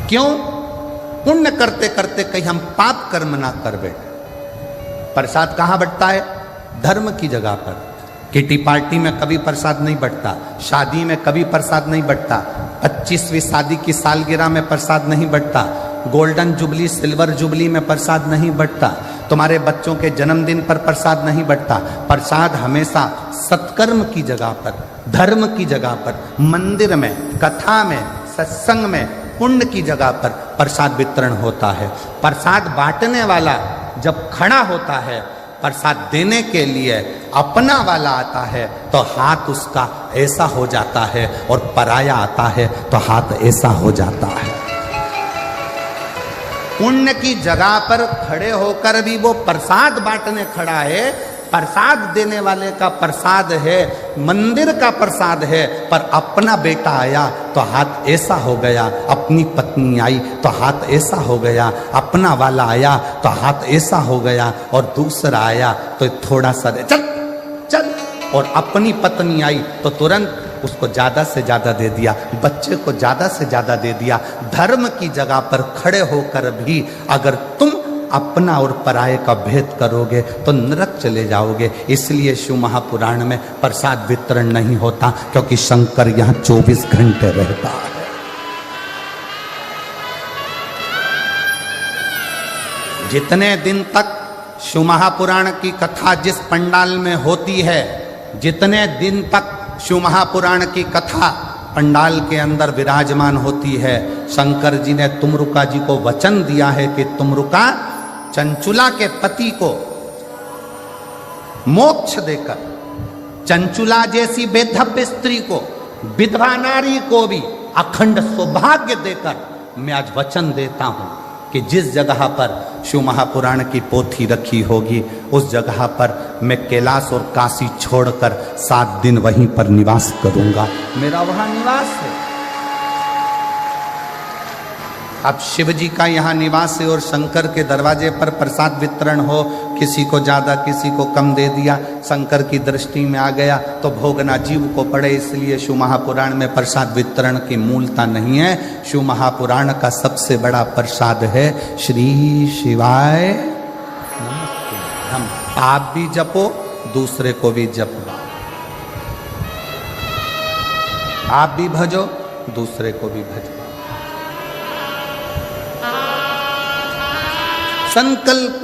क्यों? पुण्य करते करते कहीं हम पाप कर्म ना कर बैठे। प्रसाद कहां बंटता है? धर्म की जगह पर। किटी पार्टी में कभी प्रसाद नहीं बंटता, शादी में कभी प्रसाद नहीं बंटता, 25वीं शादी की सालगिरह में प्रसाद नहीं बंटता, गोल्डन जुबली सिल्वर जुबली में प्रसाद नहीं बंटता, तुम्हारे बच्चों के जन्मदिन पर प्रसाद नहीं बंटता। प्रसाद हमेशा सत्कर्म की जगह पर, धर्म की जगह पर, मंदिर में, कथा में, सत्संग में, पुण्य की जगह पर प्रसाद वितरण होता है। प्रसाद बांटने वाला जब खड़ा होता है, प्रसाद देने के लिए अपना वाला आता है तो हाथ उसका ऐसा हो जाता है और पराया आता है तो हाथ ऐसा हो जाता है। पुण्य की जगह पर खड़े होकर भी वो प्रसाद बांटने खड़ा है। प्रसाद देने वाले का प्रसाद है, मंदिर का प्रसाद है, पर अपना बेटा आया तो हाथ ऐसा हो गया, अपनी पत्नी आई तो हाथ ऐसा हो गया, अपना वाला आया तो हाथ ऐसा हो गया और दूसरा आया तो थोड़ा सा चल चल, और अपनी पत्नी आई तो तुरंत उसको ज्यादा से ज्यादा दे दिया, बच्चे को ज्यादा से ज्यादा दे दिया। धर्म की जगह पर खड़े होकर भी अगर तुम अपना और पराये का भेद करोगे तो नरक चले जाओगे। इसलिए शिव महापुराण में प्रसाद वितरण नहीं होता, क्योंकि शंकर यहाँ 24 घंटे रहता है। जितने दिन तक शिव महापुराण की कथा जिस पंडाल में होती है, जितने दिन तक शिव महापुराण की कथा पंडाल के अंदर विराजमान होती है, शंकर जी ने तुमरुका जी को वचन दिया है कि तुमरुका चंचुला के पति को मोक्ष देकर, चंचुला जैसी बेधव्य स्त्री को, विधवा नारी को भी अखंड सौभाग्य देकर मैं आज वचन देता हूं कि जिस जगह पर शिव महापुराण की पोथी रखी होगी उस जगह पर मैं कैलाश और काशी छोड़कर 7 दिन वहीं पर निवास करूंगा। मेरा वहां निवास है। अब शिव जी का यहाँ निवास है और शंकर के दरवाजे पर प्रसाद वितरण हो, किसी को ज्यादा किसी को कम दे दिया, शंकर की दृष्टि में आ गया तो भोगना जीव को पड़े। इसलिए शिव महापुराण में प्रसाद वितरण की मूलता नहीं है। शिव महापुराण का सबसे बड़ा प्रसाद है श्री शिवाय नमस्ते। हम आप भी जपो, दूसरे को भी जपो, आप भी भजो, दूसरे को भी भजो। संकल्प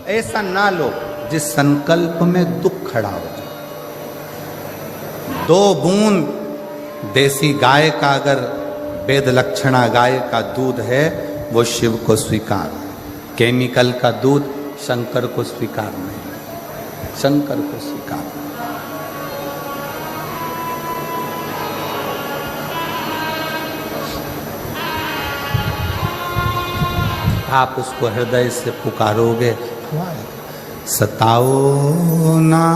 ऐसा ना लो जिस संकल्प में दुख खड़ा हो जाए। 2 बूंद देसी गाय का अगर वेद लक्षणा गाय का दूध है वो शिव को स्वीकार है। केमिकल का दूध शंकर को स्वीकार नहीं, शंकर को स्वीकार नहीं। आप उसको हृदय से पुकारोगे, सताओ ना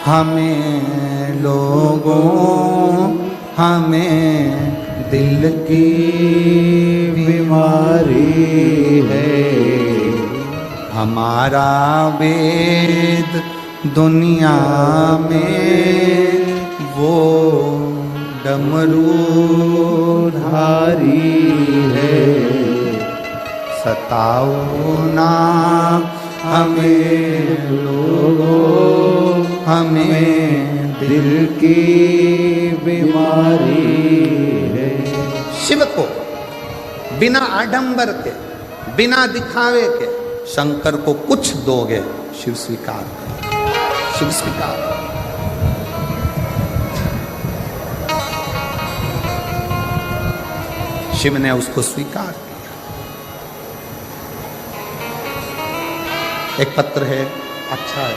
हमें लोगों, हमें दिल की बीमारी है, हमारा वेद दुनिया में वो डमरू धारी है। सताओ ना हमें लोगों, हमें दिल की बीमारी है। शिव को बिना आडंबर के, बिना दिखावे के शंकर को कुछ दोगे, शिव स्वीकार करें, शिव स्वीकार करें। शिव ने उसको स्वीकार किया। एक पत्र है, अच्छा है,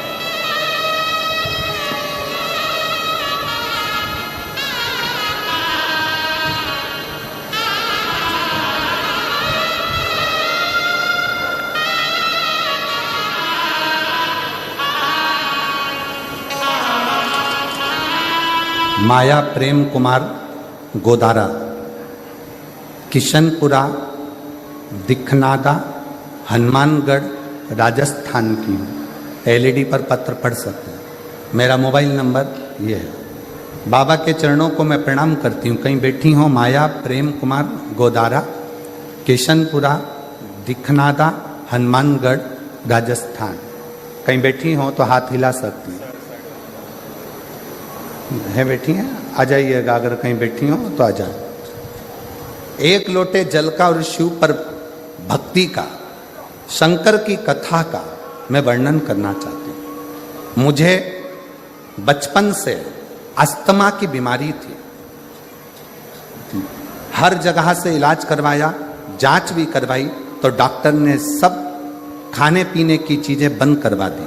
माया प्रेम कुमार गोदारा, किशनपुरा, दिखनादा, हनुमानगढ़, राजस्थान की हूँ। एलईडी पर पत्र पढ़ सकते हैं। मेरा मोबाइल नंबर ये है। बाबा के चरणों को मैं प्रणाम करती हूँ। कहीं बैठी हो माया प्रेम कुमार गोदारा, किशनपुरा, दिखनादा, हनुमानगढ़, राजस्थान। कहीं बैठी हो तो हाथ हिला सकती हैं। है बैठी हैं, आ जाइएगा। अगर कहीं बैठी हो तो आ जाए। 1 लोटे जल का और शिव पर भक्ति का, शंकर की कथा का मैं वर्णन करना चाहती हूँ। मुझे बचपन से अस्थमा की बीमारी थी। हर जगह से इलाज करवाया, जांच भी करवाई, तो डॉक्टर ने सब खाने पीने की चीजें बंद करवा दी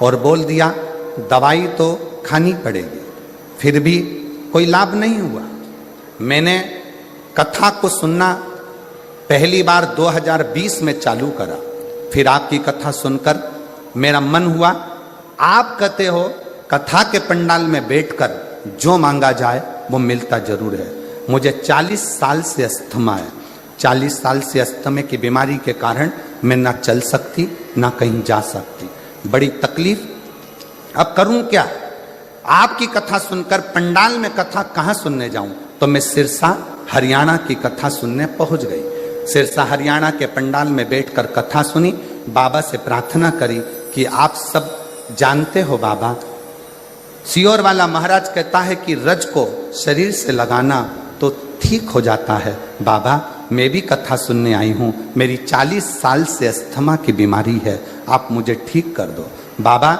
और बोल दिया दवाई तो खानी पड़ेगी। फिर भी कोई लाभ नहीं हुआ। मैंने कथा को सुनना पहली बार 2020 में चालू करा। फिर आपकी कथा सुनकर मेरा मन हुआ, आप कहते हो कथा के पंडाल में बैठकर जो मांगा जाए वो मिलता जरूर है। मुझे 40 साल से अस्थमा है। 40 साल से अस्थमा की बीमारी के कारण मैं ना चल सकती ना कहीं जा सकती, बड़ी तकलीफ। अब करूं क्या? आपकी कथा सुनकर पंडाल में कथा कहाँ सुनने जाऊं? तो मैं सिरसा हरियाणा की कथा सुनने पहुंच गई। सिरसा हरियाणा के पंडाल में बैठकर कथा सुनी। बाबा से प्रार्थना करी कि आप सब जानते हो बाबा, सियोर वाला महाराज कहता है कि रज को शरीर से लगाना तो ठीक हो जाता है। बाबा मैं भी कथा सुनने आई हूँ, मेरी 40 साल से अस्थमा की बीमारी है, आप मुझे ठीक कर दो। बाबा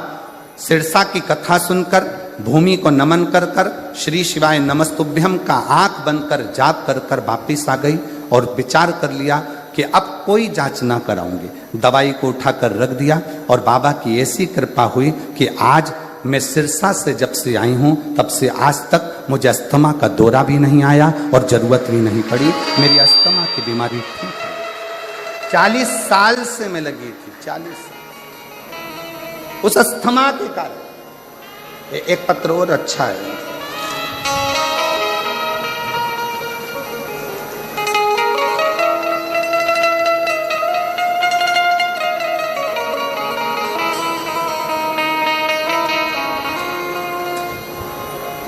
सिरसा की कथा सुनकर भूमि को नमन कर कर श्री शिवाय नमस्तुभ्यम का आंख बंद कर जाप कर कर वापिस आ गई और विचार कर लिया कि अब कोई जांच ना कराऊंगी। दवाई को उठाकर रख दिया और बाबा की ऐसी कृपा हुई कि आज मैं सिरसा से जब से आई हूं तब से आज तक मुझे अस्थमा का दौरा भी नहीं आया और जरूरत भी नहीं पड़ी। मेरी अस्थमा की बीमारी ठीक है। 40 साल से मैं लगी थी, 40 साल उस अस्थमा के कारण। एक पत्र और अच्छा है।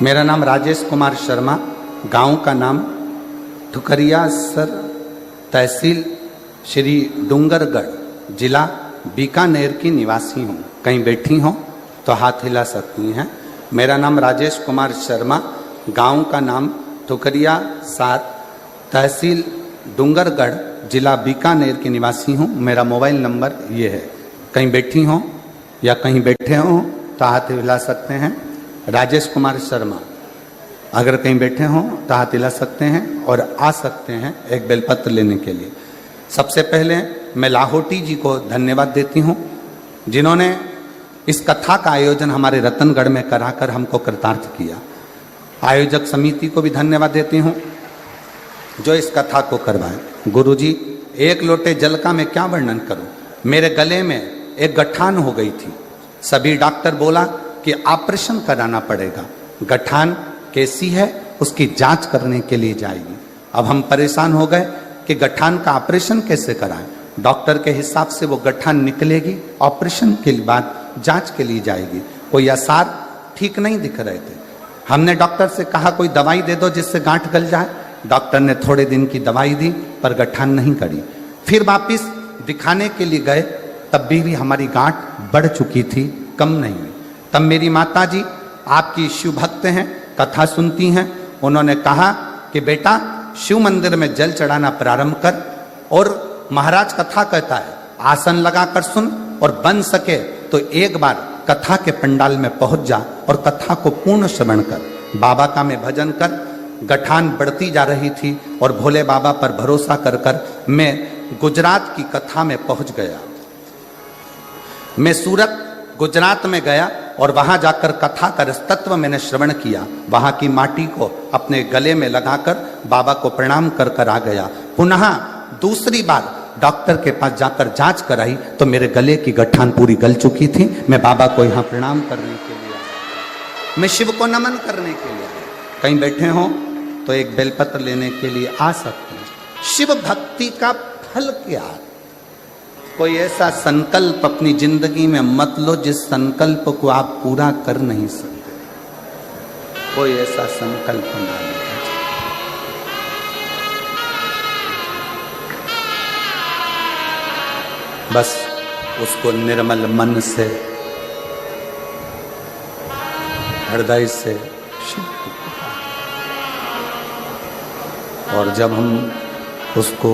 मेरा नाम राजेश कुमार शर्मा, गांव का नाम ठुकरिया सर, तहसील श्री डूंगरगढ़, जिला बीकानेर की निवासी हूँ। कहीं बैठी हो तो हाथ हिला सकती हैं। मेरा नाम राजेश कुमार शर्मा, गांव का नाम ठुकरिया सार, तहसील डूंगरगढ़, जिला बीकानेर की निवासी हूँ। मेरा मोबाइल नंबर ये है। कहीं बैठी हो या कहीं बैठे हो तो हाथ हिला सकते हैं। राजेश कुमार शर्मा, अगर कहीं बैठे हो तो हाथ हिला सकते हैं और आ सकते हैं एक बेलपत्र लेने के लिए। सबसे पहले मैं लाहौटी जी को धन्यवाद देती हूँ, जिन्होंने इस कथा का आयोजन हमारे रतनगढ़ में कराकर हमको कृतार्थ किया। आयोजक समिति को भी धन्यवाद देती हूँ जो इस कथा को करवाए। गुरुजी, एक लोटे जल का मैं क्या वर्णन करूँ। मेरे गले में एक गठान हो गई थी। सभी डॉक्टर बोला कि ऑपरेशन कराना पड़ेगा। गठान कैसी है उसकी जांच करने के लिए जाएगी। अब हम परेशान हो गए कि गठान का ऑपरेशन कैसे कराएं। डॉक्टर के हिसाब से वो गठान निकलेगी, ऑपरेशन के बाद जांच के लिए जाएगी। कोई आसार ठीक नहीं दिख रहे थे। हमने डॉक्टर से कहा कोई दवाई दे दो जिससे गांठ गल जाए। डॉक्टर ने थोड़े दिन की दवाई दी पर गठान नहीं करी। फिर वापिस दिखाने के लिए गए, तब भी हमारी गांठ बढ़ चुकी थी, कम नहीं हुई। तब मेरी माता जी आपकी शिव भक्त हैं, कथा सुनती हैं। उन्होंने कहा कि बेटा शिव मंदिर में जल चढ़ाना प्रारंभ कर और महाराज कथा कहता है आसन लगाकर सुन और बन सके तो एक बार कथा के पंडाल में पहुंच जा और कथा को पूर्ण श्रवण कर। बाबा का मैं भजन कर। गठान बढ़ती जा रही थी और भोले बाबा पर भरोसा कर कर मैं गुजरात की कथा में पहुंच गया। मैं सूरत गुजरात में गया और वहां जाकर कथा का तत्व मैंने श्रवण किया। वहां की माटी को अपने गले में लगाकर बाबा को प्रणाम कर कर आ गया। पुनः दूसरी बार डॉक्टर के पास जाकर जांच कराई तो मेरे गले की गठान पूरी गल चुकी थी। मैं बाबा को यहाँ प्रणाम करने के लिए आया, मैं शिव को नमन करने के लिए आया। कहीं बैठे हो तो एक बेलपत्र लेने के लिए आ सकते हैं। शिव भक्ति का फल क्या? कोई ऐसा संकल्प अपनी जिंदगी में मत लो जिस संकल्प को आप पूरा कर नहीं सकते। कोई ऐसा संकल्प ना ले। बस उसको निर्मल मन से, हृदय से शिव को पुकारें। और जब हम उसको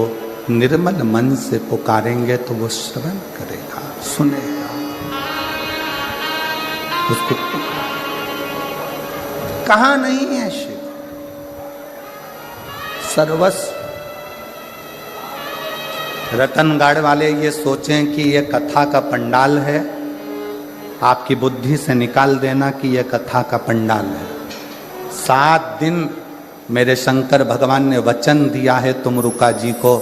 निर्मल मन से पुकारेंगे तो वो श्रवण करेगा, सुनेगा। उसको कहाँ नहीं है शिव? सर्वस्व। रतनगढ़ वाले ये सोचें कि ये कथा का पंडाल है, आपकी बुद्धि से निकाल देना कि ये कथा का पंडाल है। 7 दिन मेरे शंकर भगवान ने वचन दिया है तुमरुका जी को।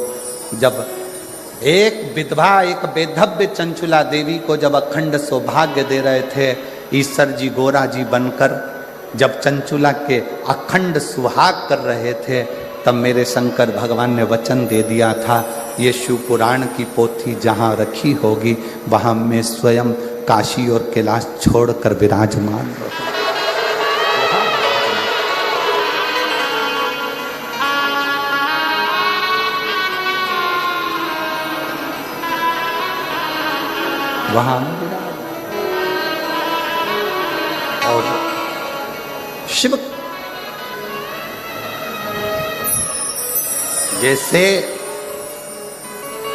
जब एक विधवा, एक बेधव्य चंचुला देवी को जब अखंड सौभाग्य दे रहे थे ईश्वर जी गोरा जी बनकर, जब चंचुला के अखंड सुहाग कर रहे थे, तब मेरे शंकर भगवान ने वचन दे दिया था ये शिव पुराण की पोथी जहाँ रखी होगी वहाँ मैं स्वयं काशी और कैलाश छोड़कर विराजमान रहूं। वहाँ और शिव जैसे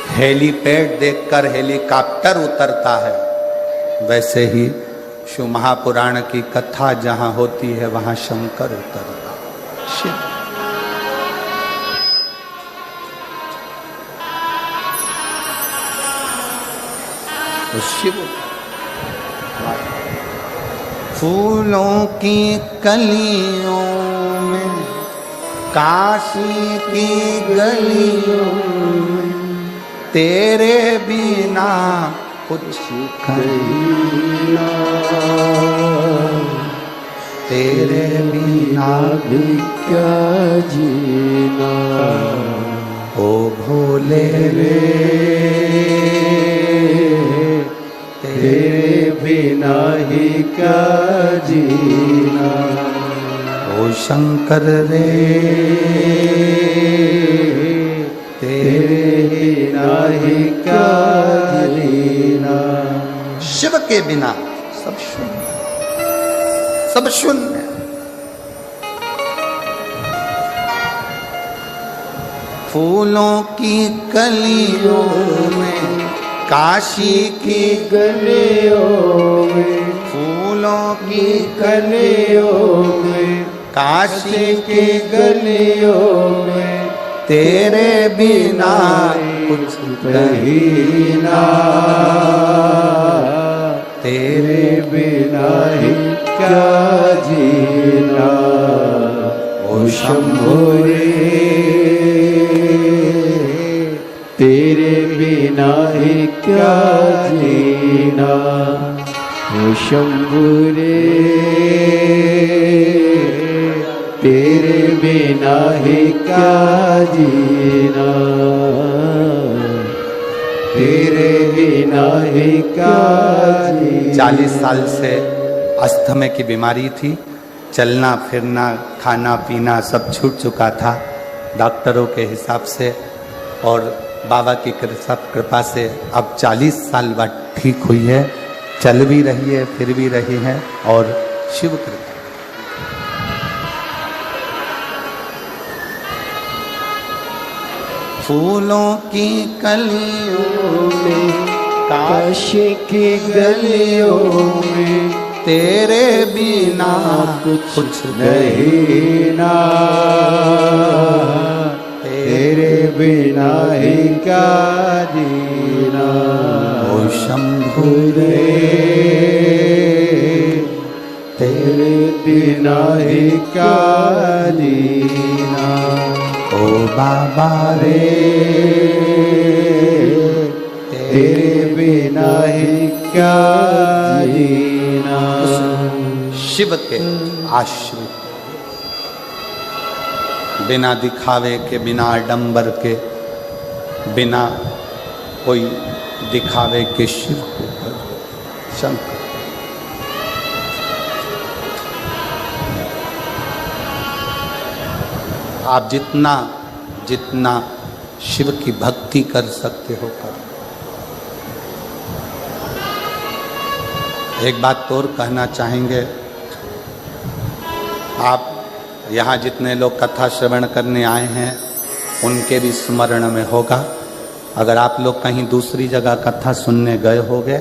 हेलीपैड देखकर हेलीकॉप्टर उतरता है, वैसे ही शिव महापुराण की कथा जहां होती है वहां शंकर उतरता है। शिव तो शिव फूलों की कलियों में, काशी की गलियों में, तेरे बिना कुछ कहना, तेरे बिना भी क्या जीना, ओ भोले रे, तेरे बिना ही क्या जीना। शंकर रे तेरे बिना ही क्या जीना। शिव के बिना सब शून्य, सब शून्य। फूलों की कलियों में, काशी की गलियों में, फूलों की गलियों में, काशी की गलियों में, तेरे बिना कुछ कहीं ना, तेरे बिना ही क्या जीना। ओ शंभो रे तेरे बिना ही क्या जीना। ओ शंभो रे तेरे बिना ही क्या जीना। तेरे बिना ही क्या जीना। 40 साल से अस्थमा की बीमारी थी, चलना फिरना खाना पीना सब छूट चुका था डॉक्टरों के हिसाब से, और बाबा की कृपा से अब 40 साल बाद ठीक हुई है, चल भी रही है, फिर भी रही है, और शिव कृपा। फूलों की कलियों में, काशी की गलियों में, तेरे बिना कुछ नहीं ना, तेरे बिना ही क्या जीना। ओ शंभु रे तेरे बिना ही क्या जीना। ओ बाबा रे तेरे बिना ही क्या जीना। शिव के आश्रित, बिना दिखावे के, बिना आडंबर के, बिना कोई दिखावे के शिव को भजो। शंकर आप जितना जितना शिव की भक्ति कर सकते हो करो। एक बात और कहना चाहेंगे, आप यहाँ जितने लोग कथा श्रवण करने आए हैं उनके भी स्मरण में होगा, अगर आप लोग कहीं दूसरी जगह कथा सुनने गए होंगे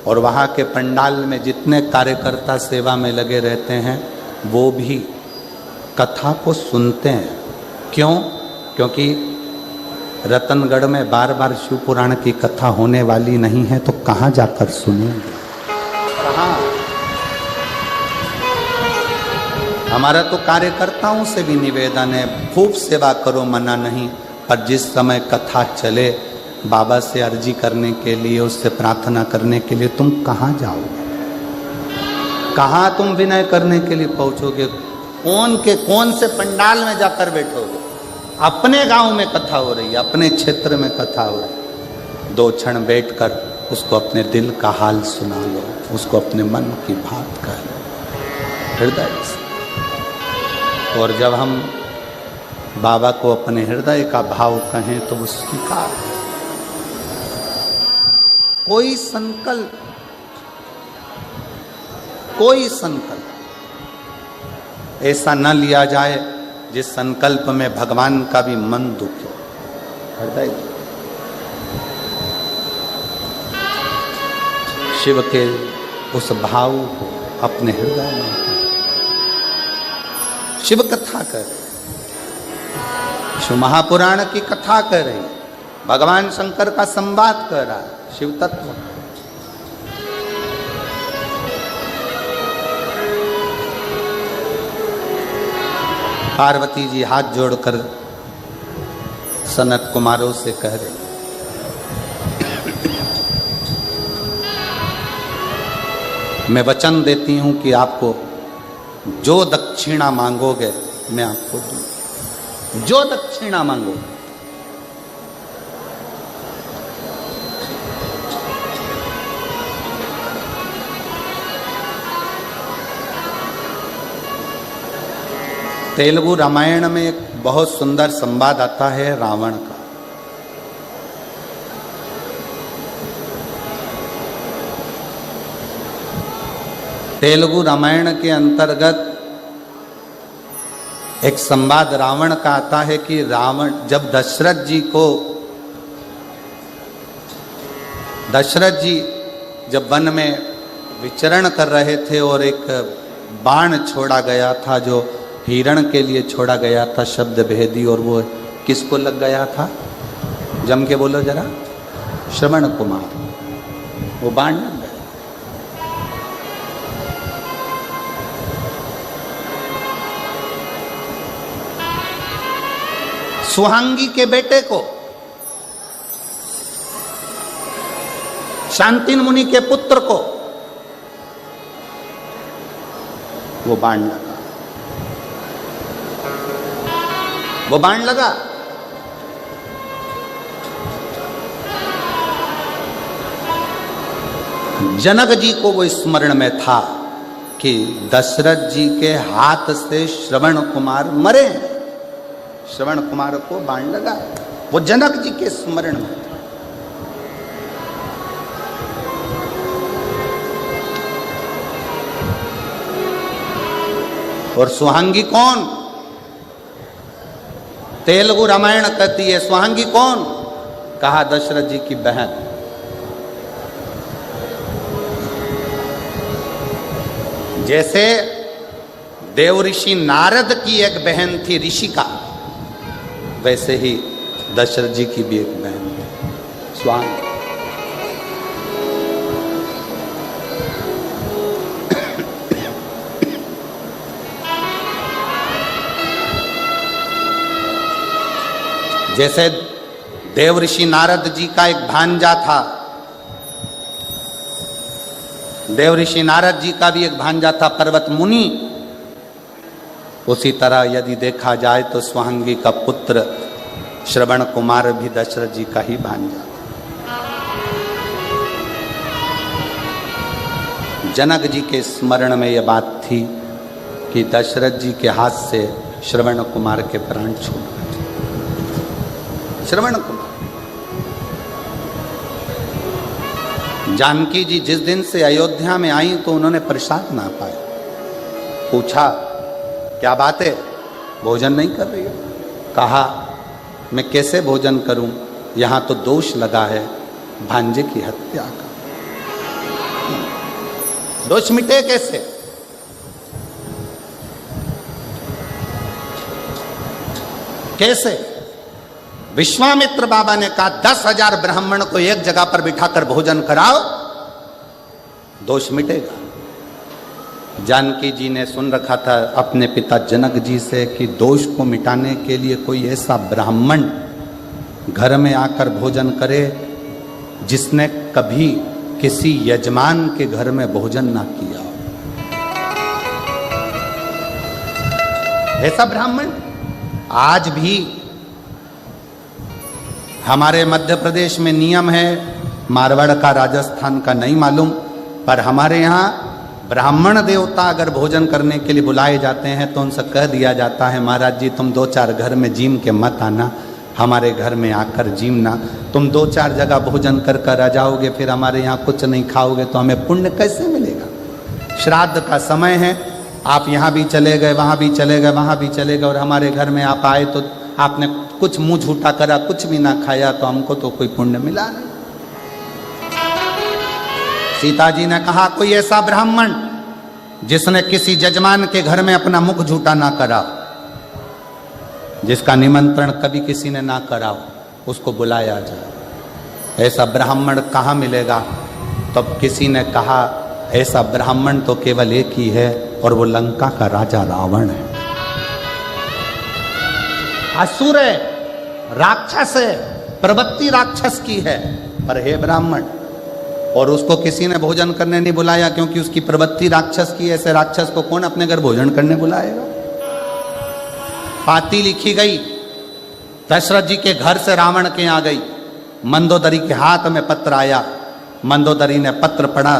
और वहाँ के पंडाल में जितने कार्यकर्ता सेवा में लगे रहते हैं वो भी कथा को सुनते हैं। क्यों? क्योंकि रतनगढ़ में बार बार शिव पुराण की कथा होने वाली नहीं है, तो कहाँ जाकर सुनेंगे? कहाँ? हमारा तो कार्यकर्ताओं से भी निवेदन है, खूब सेवा करो, मना नहीं, पर जिस समय कथा चले बाबा से अर्जी करने के लिए, उससे प्रार्थना करने के लिए तुम कहाँ जाओगे? कहाँ तुम विनय करने के लिए पहुंचोगे? कौन से पंडाल में जाकर बैठोगे? अपने गांव में कथा हो रही है, अपने क्षेत्र में कथा हो रही है, 2 क्षण बैठकर उसको अपने दिल का हाल सुना लो, उसको अपने मन की बात कह लो हृदय से। और जब हम बाबा को अपने हृदय का भाव कहें तो वो स्वीकार है। कोई संकल्प ऐसा न लिया जाए जिस संकल्प में भगवान का भी मन दुखे, हृदय। शिव के उस भाव को अपने हृदय में, शिव कथा कर, शिव महापुराण की कथा कर रही, भगवान शंकर का संवाद कर रहा है, शिव तत्व। पार्वती जी हाथ जोड़कर सनत कुमारों से कह रहे, मैं वचन देती हूं कि आपको जो दक्षिणा मांगोगे मैं आपको दूंगी, जो दक्षिणा मांगोगे। तेलुगु रामायण में एक बहुत सुंदर संवाद आता है रावण का। तेलुगु रामायण के अंतर्गत एक संवाद रावण का आता है कि रावण जब दशरथ जी जब वन में विचरण कर रहे थे और एक बाण छोड़ा गया था जो हिरण के लिए छोड़ा गया था, शब्द भेदी, और वो किसको लग गया था? जम के बोलो जरा। श्रवण कुमार। वो बाण लग गया। सुहांगी के बेटे को, शांतिन मुनि के पुत्र को वो बाण लगा। वो बाण लगा। जनक जी को वो स्मरण में था कि दशरथ जी के हाथ से श्रवण कुमार मरे। श्रवण कुमार को बाण लगा। वो जनक जी के स्मरण में था। और सुहांगी कौन? तेलुगु रामायण कहती है सुहांगी कौन? कहा दशरथ जी की बहन। जैसे देव ऋषि नारद की एक बहन थी ऋषिका, वैसे ही दशरथ जी की भी एक बहन थी सुहांगी। जैसे देव ऋषि नारद जी का एक भांजा था, देव ऋषि नारद जी का भी एक भांजा था पर्वत मुनि, उसी तरह यदि देखा जाए तो सुहांगी का पुत्र श्रवण कुमार भी दशरथ जी का ही भांजा। जनक जी के स्मरण में यह बात थी कि दशरथ जी के हाथ से श्रवण कुमार के प्राण छूट गए। श्रवण कुमार। जानकी जी जिस दिन से अयोध्या में आई तो उन्होंने प्रसाद ना पाया। पूछा क्या बात है, भोजन नहीं कर रही हो? कहा मैं कैसे भोजन करूं, यहां तो दोष लगा है भांजे की हत्या का। दोष मिटे कैसे? कैसे? विश्वामित्र बाबा ने कहा 10,000 ब्राह्मण को एक जगह पर बिठाकर भोजन कराओ, दोष मिटेगा। जानकी जी ने सुन रखा था अपने पिता जनक जी से कि दोष को मिटाने के लिए कोई ऐसा ब्राह्मण घर में आकर भोजन करे जिसने कभी किसी यजमान के घर में भोजन ना किया हो। ऐसा ब्राह्मण आज भी हमारे मध्य प्रदेश में नियम है, मारवाड़ का राजस्थान का नहीं मालूम, पर हमारे यहाँ ब्राह्मण देवता अगर भोजन करने के लिए बुलाए जाते हैं तो उनसे कह दिया जाता है महाराज जी तुम 2-4 घर में जीम के मत आना, हमारे घर में आकर जीमना। तुम 2-4 जगह भोजन कर कर आ जाओगे, फिर हमारे यहाँ कुछ नहीं खाओगे तो हमें पुण्य कैसे मिलेगा? श्राद्ध का समय है, आप यहाँ भी चले गए, वहाँ भी चले गए, वहाँ भी चले गए, और हमारे घर में आप आए तो आपने कुछ मुंह झूठा करा, कुछ भी ना खाया, तो हमको तो कोई पुण्य मिला नहीं। सीता जी ने कहा कोई ऐसा ब्राह्मण जिसने किसी जजमान के घर में अपना मुख झूठा ना करा, जिसका निमंत्रण कभी किसी ने ना करा, उसको बुलाया जाए। ऐसा ब्राह्मण कहाँ मिलेगा? तब किसी ने कहा ऐसा ब्राह्मण तो केवल एक ही है, और वो लंका का राजा रावण है। असुर है, राक्षस है, प्रवृत्ति राक्षस की है, पर हे ब्राह्मण। और उसको किसी ने भोजन करने नहीं बुलाया क्योंकि उसकी प्रवृत्ति राक्षस की। ऐसे राक्षस को कौन अपने घर भोजन करने बुलाएगा? पाती लिखी गई, दशरथ जी के घर से रावण के यहाँ गई। मंदोदरी के हाथ में पत्र आया, मंदोदरी ने पत्र पढ़ा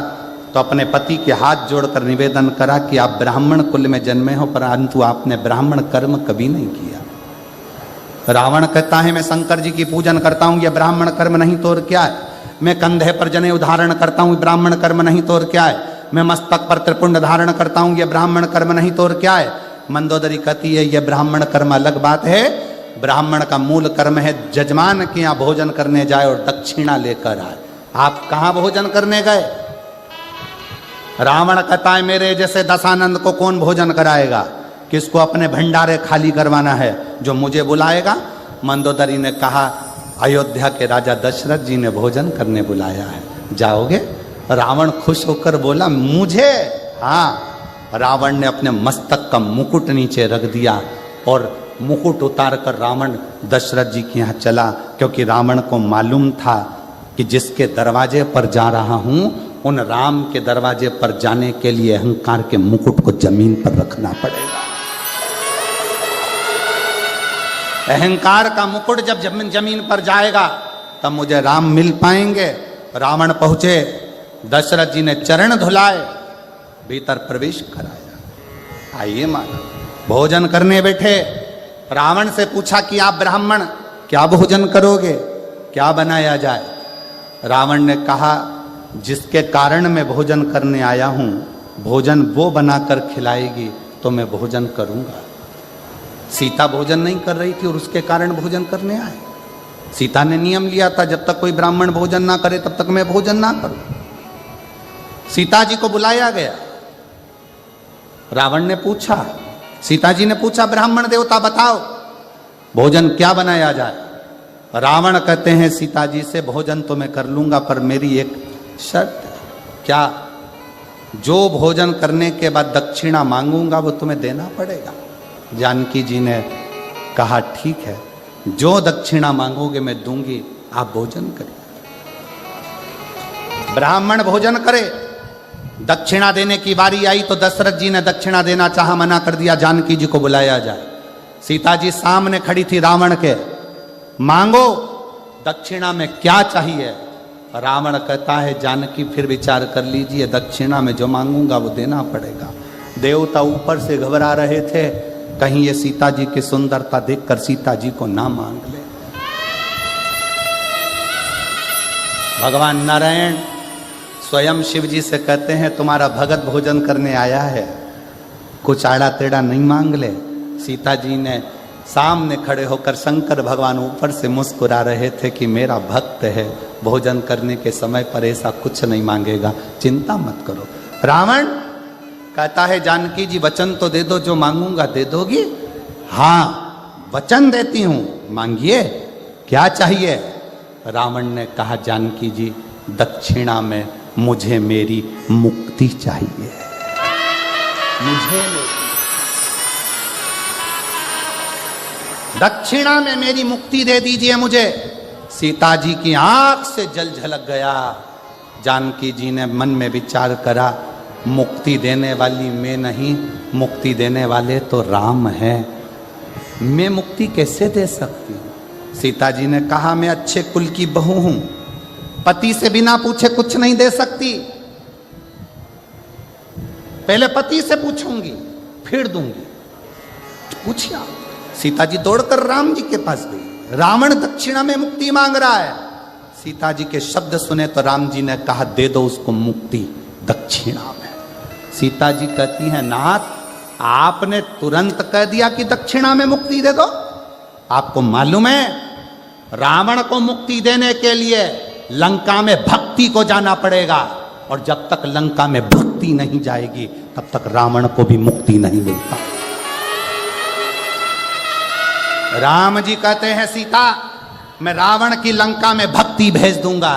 तो अपने पति के हाथ जोड़कर निवेदन करा कि आप ब्राह्मण कुल में जन्मे हो, परंतु आपने ब्राह्मण कर्म कभी नहीं किया। रावण कहता है मैं शंकर जी की पूजन करता हूं, यह ब्राह्मण कर्म नहीं तो और क्या है। मैं कंधे पर जनेऊ धारण करता हूं, ब्राह्मण कर्म नहीं तो और क्या है। मैं मस्तक पर त्रिपुंड धारण करता हूं, यह ब्राह्मण कर्म नहीं तो और क्या है। मंदोदरी कहती है यह ब्राह्मण कर्म अलग बात है, ब्राह्मण का मूल कर्म है जजमान के यहाँ भोजन करने जाए और दक्षिणा लेकर आए। आप कहां भोजन करने गए? रावण कहता है मेरे जैसे दशानंद को कौन भोजन कराएगा, किसको अपने भंडारे खाली करवाना है, जो मुझे बुलाएगा। मंदोदरी ने कहा अयोध्या के राजा दशरथ जी ने भोजन करने बुलाया है, जाओगे? रावण खुश होकर बोला मुझे? हाँ। रावण ने अपने मस्तक का मुकुट नीचे रख दिया और मुकुट उतार कर रावण दशरथ जी के यहाँ चला, क्योंकि रावण को मालूम था कि जिसके दरवाजे पर जा रहा हूं उन राम के दरवाजे पर जाने के लिए अहंकार के मुकुट को जमीन पर रखना पड़ेगा। अहंकार का मुकुट जब जमीन पर जाएगा तब मुझे राम मिल पाएंगे। रावण पहुंचे, दशरथ जी ने चरण धुलाए, भीतर प्रवेश कराया। आइए माना, भोजन करने बैठे। रावण से पूछा कि आप ब्राह्मण क्या भोजन करोगे, क्या बनाया जाए? रावण ने कहा जिसके कारण मैं भोजन करने आया हूं, भोजन वो बनाकर खिलाएगी तो मैं भोजन करूंगा। सीता भोजन नहीं कर रही थी और उसके कारण भोजन करने आए। सीता ने नियम लिया था जब तक कोई ब्राह्मण भोजन ना करे तब तक मैं भोजन ना करूं। सीता जी को बुलाया गया। रावण ने पूछा, सीता जी ने पूछा ब्राह्मण देवता बताओ भोजन क्या बनाया जाए। रावण कहते हैं सीता जी से भोजन तो मैं कर लूंगा पर मेरी एक शर्त है। क्या? जो भोजन करने के बाद दक्षिणा मांगूंगा वो तुम्हें देना पड़ेगा। जानकी जी ने कहा ठीक है, जो दक्षिणा मांगोगे मैं दूंगी, आप भोजन करिए। ब्राह्मण भोजन करे। दक्षिणा देने की बारी आई तो दशरथ जी ने दक्षिणा देना चाहा, मना कर दिया, जानकी जी को बुलाया जाए। सीता जी सामने खड़ी थी रावण के, मांगो दक्षिणा में क्या चाहिए। रावण कहता है जानकी फिर विचार कर लीजिए, दक्षिणा में जो मांगूंगा वो देना पड़ेगा। देवता ऊपर से घबरा रहे थे, कहीं ये सीता जी की सुंदरता देखकर सीता जी को ना मांग ले। भगवान नारायण स्वयं शिव जी से कहते हैं तुम्हारा भगत भोजन करने आया है, कुछ आड़ा टेढ़ा नहीं मांग ले। सीता जी ने सामने खड़े होकर, शंकर भगवान ऊपर से मुस्कुरा रहे थे कि मेरा भक्त है, भोजन करने के समय पर ऐसा कुछ नहीं मांगेगा, चिंता मत करो। रावण कहता है जानकी जी वचन तो दे दो, जो मांगूंगा दे दोगी? हाँ वचन देती हूं, मांगिए क्या चाहिए। रावण ने कहा जानकी जी दक्षिणा में मुझे मेरी मुक्ति चाहिए, मुझे दक्षिणा में मेरी मुक्ति दे दीजिए मुझे। सीता जी की आंख से जल झलक गया। जानकी जी ने मन में विचार करा, मुक्ति देने वाली मैं नहीं, मुक्ति देने वाले तो राम हैं, मैं मुक्ति कैसे दे सकती हूं। सीता जी ने कहा मैं अच्छे कुल की बहू हूं, पति से बिना पूछे कुछ नहीं दे सकती, पहले पति से पूछूंगी फिर दूंगी। पूछिए। सीता जी दौड़कर राम जी के पास गई। रावण दक्षिणा में मुक्ति मांग रहा है। सीता जी के शब्द सुने तो राम जी ने कहा दे दो उसको मुक्ति दक्षिणा में। सीता जी कहती हैं नाथ आपने तुरंत कह दिया कि दक्षिणा में मुक्ति दे दो। आपको मालूम है रावण को मुक्ति देने के लिए लंका में भक्ति को जाना पड़ेगा, और जब तक लंका में भक्ति नहीं जाएगी तब तक रावण को भी मुक्ति नहीं मिलता। राम जी कहते हैं सीता मैं रावण की लंका में भक्ति भेज दूंगा।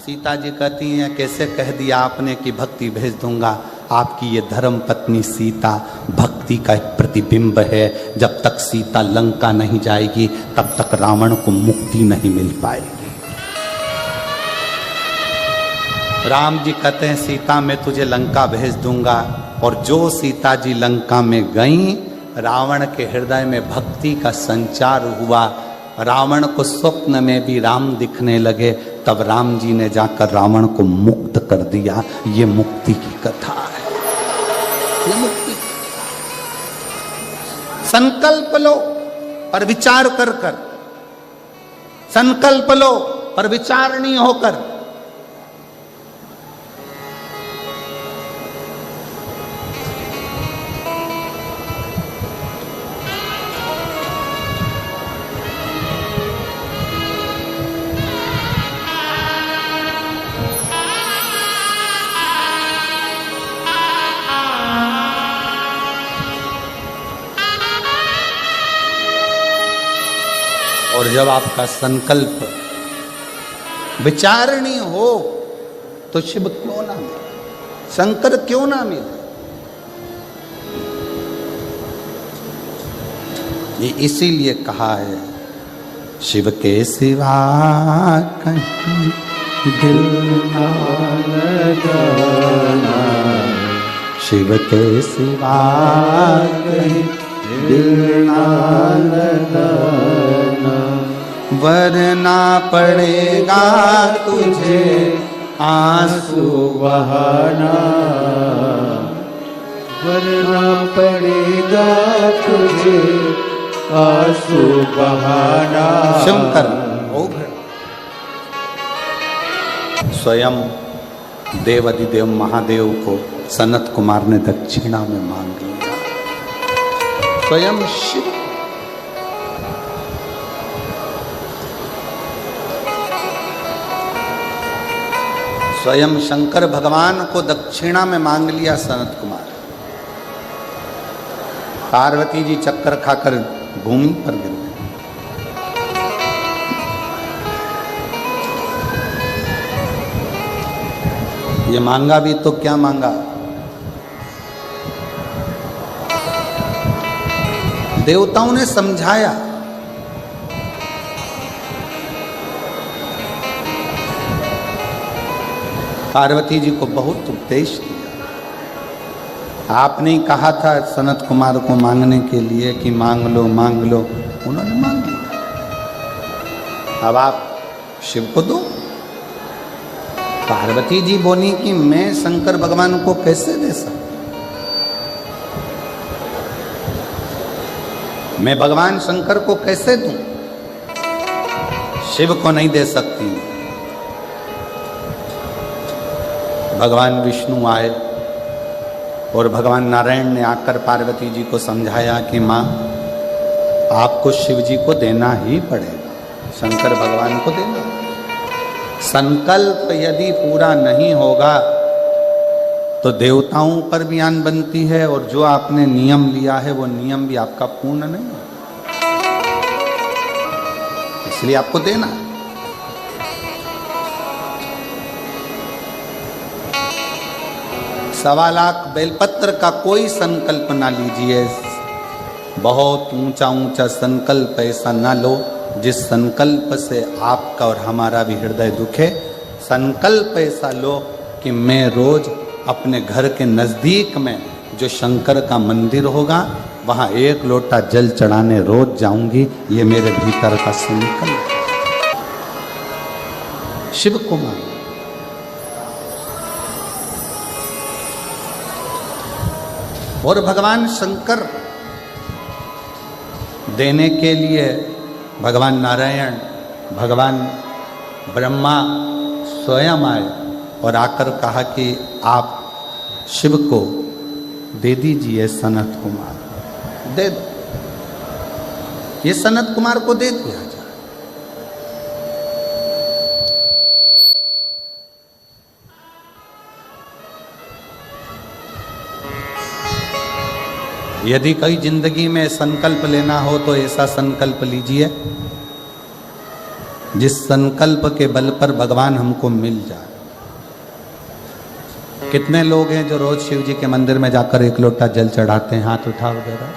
सीता जी कहती हैं कैसे कह दिया आपने कि भक्ति भेज दूंगा। आपकी ये धर्म पत्नी सीता भक्ति का एक प्रतिबिंब है। जब तक सीता लंका नहीं जाएगी तब तक रावण को मुक्ति नहीं मिल पाएगी। राम जी कहते हैं सीता मैं तुझे लंका भेज दूंगा, और जो सीता जी लंका में गई रावण के हृदय में भक्ति का संचार हुआ। रावण को स्वप्न में भी राम दिखने लगे, तब राम जी ने जाकर रावण को मुक्त कर दिया। ये मुक्ति की कथा है, ये मुक्ति। संकल्प लो पर विचार कर कर, संकल्प लो पर विचार नहीं होकर। और जब आपका संकल्प विचारणीय हो तो शिव क्यों ना मिले, शंकर क्यों ना मिले। ये इसीलिए कहा है, शिव के सिवा कहीं दिल ना लगाना, शिव के सिवा कहीं दिल ना लगाना, वरना पड़ेगा तुझे आंसू बहाना, वरना पड़ेगा तुझे आंसू बहाना। शंकर स्वयं देवाधिदेव महादेव को सनत कुमार ने दक्षिणा में मांग लिया। स्वयं शिव स्वयं शंकर भगवान को दक्षिणा में मांग लिया सनत कुमार। पार्वती जी चक्कर खाकर भूमि पर गिर गई। ये मांगा भी तो क्या मांगा, देवताओं ने समझाया, पार्वती जी को बहुत उपदेश दिया। आपने ही कहा था सनत कुमार को मांगने के लिए कि मांग लो मांग लो, उन्होंने मांग लिया। अब आप शिव को दो। पार्वती जी बोली कि मैं शंकर भगवान को कैसे दे सकता, मैं भगवान शंकर को कैसे दूं, शिव को नहीं दे सकती। भगवान विष्णु आए और भगवान नारायण ने आकर पार्वती जी को समझाया कि माँ आपको शिव जी को देना ही पड़ेगा, शंकर भगवान को देना। संकल्प यदि पूरा नहीं होगा तो देवताओं पर भी आन बनती है, और जो आपने नियम लिया है वो नियम भी आपका पूर्ण नहीं है, इसलिए आपको देना। 1.25 लाख बेलपत्र का कोई संकल्प ना लीजिए। बहुत ऊंचा ऊंचा संकल्प ऐसा ना लो जिस संकल्प से आपका और हमारा भी हृदय दुखे। संकल्प ऐसा लो कि मैं रोज अपने घर के नजदीक में जो शंकर का मंदिर होगा वहां 1 लोटा जल चढ़ाने रोज जाऊंगी। ये मेरे भीतर का संकल्प। शिव कुमार और भगवान शंकर देने के लिए भगवान नारायण, भगवान ब्रह्मा स्वयं आए और आकर कहा कि आप शिव को दे दीजिए सनत कुमार, दे दो। ये सनत कुमार को दे दिया जाए। यदि कई जिंदगी में संकल्प लेना हो तो ऐसा संकल्प लीजिए जिस संकल्प के बल पर भगवान हमको मिल जाए। कितने लोग हैं जो रोज शिव जी के मंदिर में जाकर 1 लोटा जल चढ़ाते हैं, हाथ उठाओ जरा।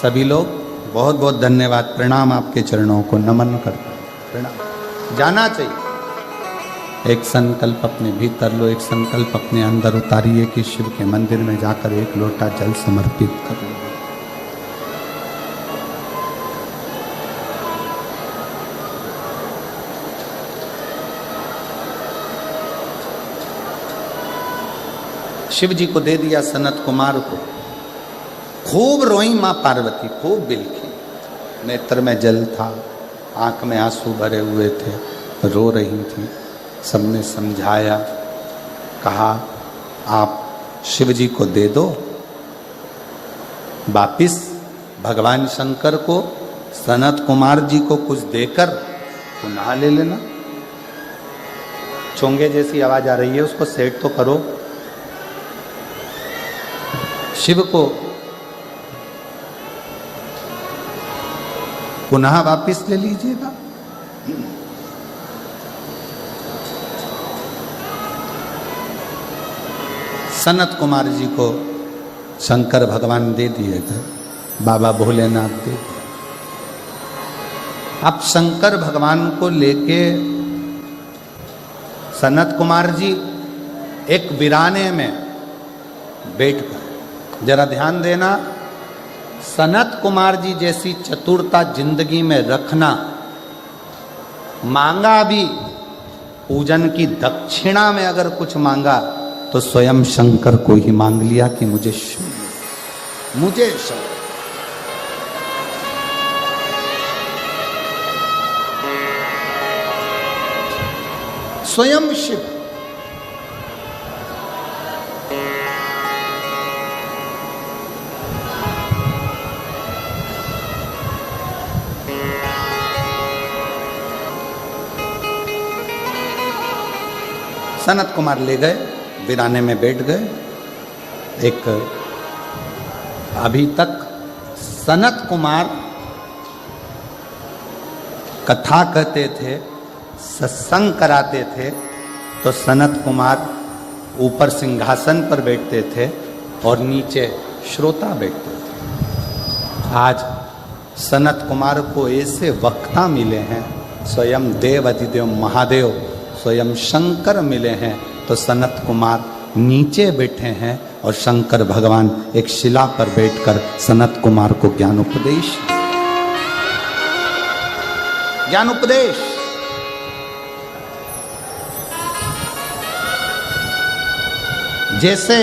सभी लोग बहुत बहुत धन्यवाद, प्रणाम, आपके चरणों को नमन करता हूं, प्रणाम। जाना चाहिए। एक संकल्प अपने भीतर लो, एक संकल्प अपने अंदर उतारिए कि शिव के मंदिर में जाकर 1 लोटा जल समर्पित कर लो। शिव जी को दे दिया सनत कुमार को। खूब रोई मां पार्वती, खूब बिलखी, नेत्र में जल था, आंख में आंसू भरे हुए थे, रो रही थी। सबने समझाया, कहा आप शिव जी को दे दो, वापिस भगवान शंकर को, सनत कुमार जी को कुछ देकर पुनः ले लेना। चोंगे जैसी आवाज आ रही है, उसको सेट तो करो। शिव को पुनः वापिस ले लीजिएगा। सनत कुमार जी को शंकर भगवान दे दिए थे, बाबा भोलेनाथ दे दिए। अब शंकर भगवान को लेके सनत कुमार जी एक वीराने में बैठ गए। जरा ध्यान देना, सनत कुमार जी जैसी चतुरता जिंदगी में रखना। मांगा भी, पूजन की दक्षिणा में अगर कुछ मांगा तो स्वयं शंकर को ही मांग लिया कि मुझे शून्य, मुझे शून्य। स्वयं शिव। सनत कुमार ले गए, वीराने में बैठ गए। एक अभी तक सनत कुमार कथा कहते थे, सत्संग कराते थे, तो सनत कुमार ऊपर सिंहासन पर बैठते थे और नीचे श्रोता बैठते थे। आज सनत कुमार को ऐसे वक्ता मिले हैं, स्वयं देव अधिदेव महादेव स्वयं शंकर मिले हैं, तो सनत कुमार नीचे बैठे हैं और शंकर भगवान एक शिला पर बैठकर सनत कुमार को ज्ञान उपदेश जैसे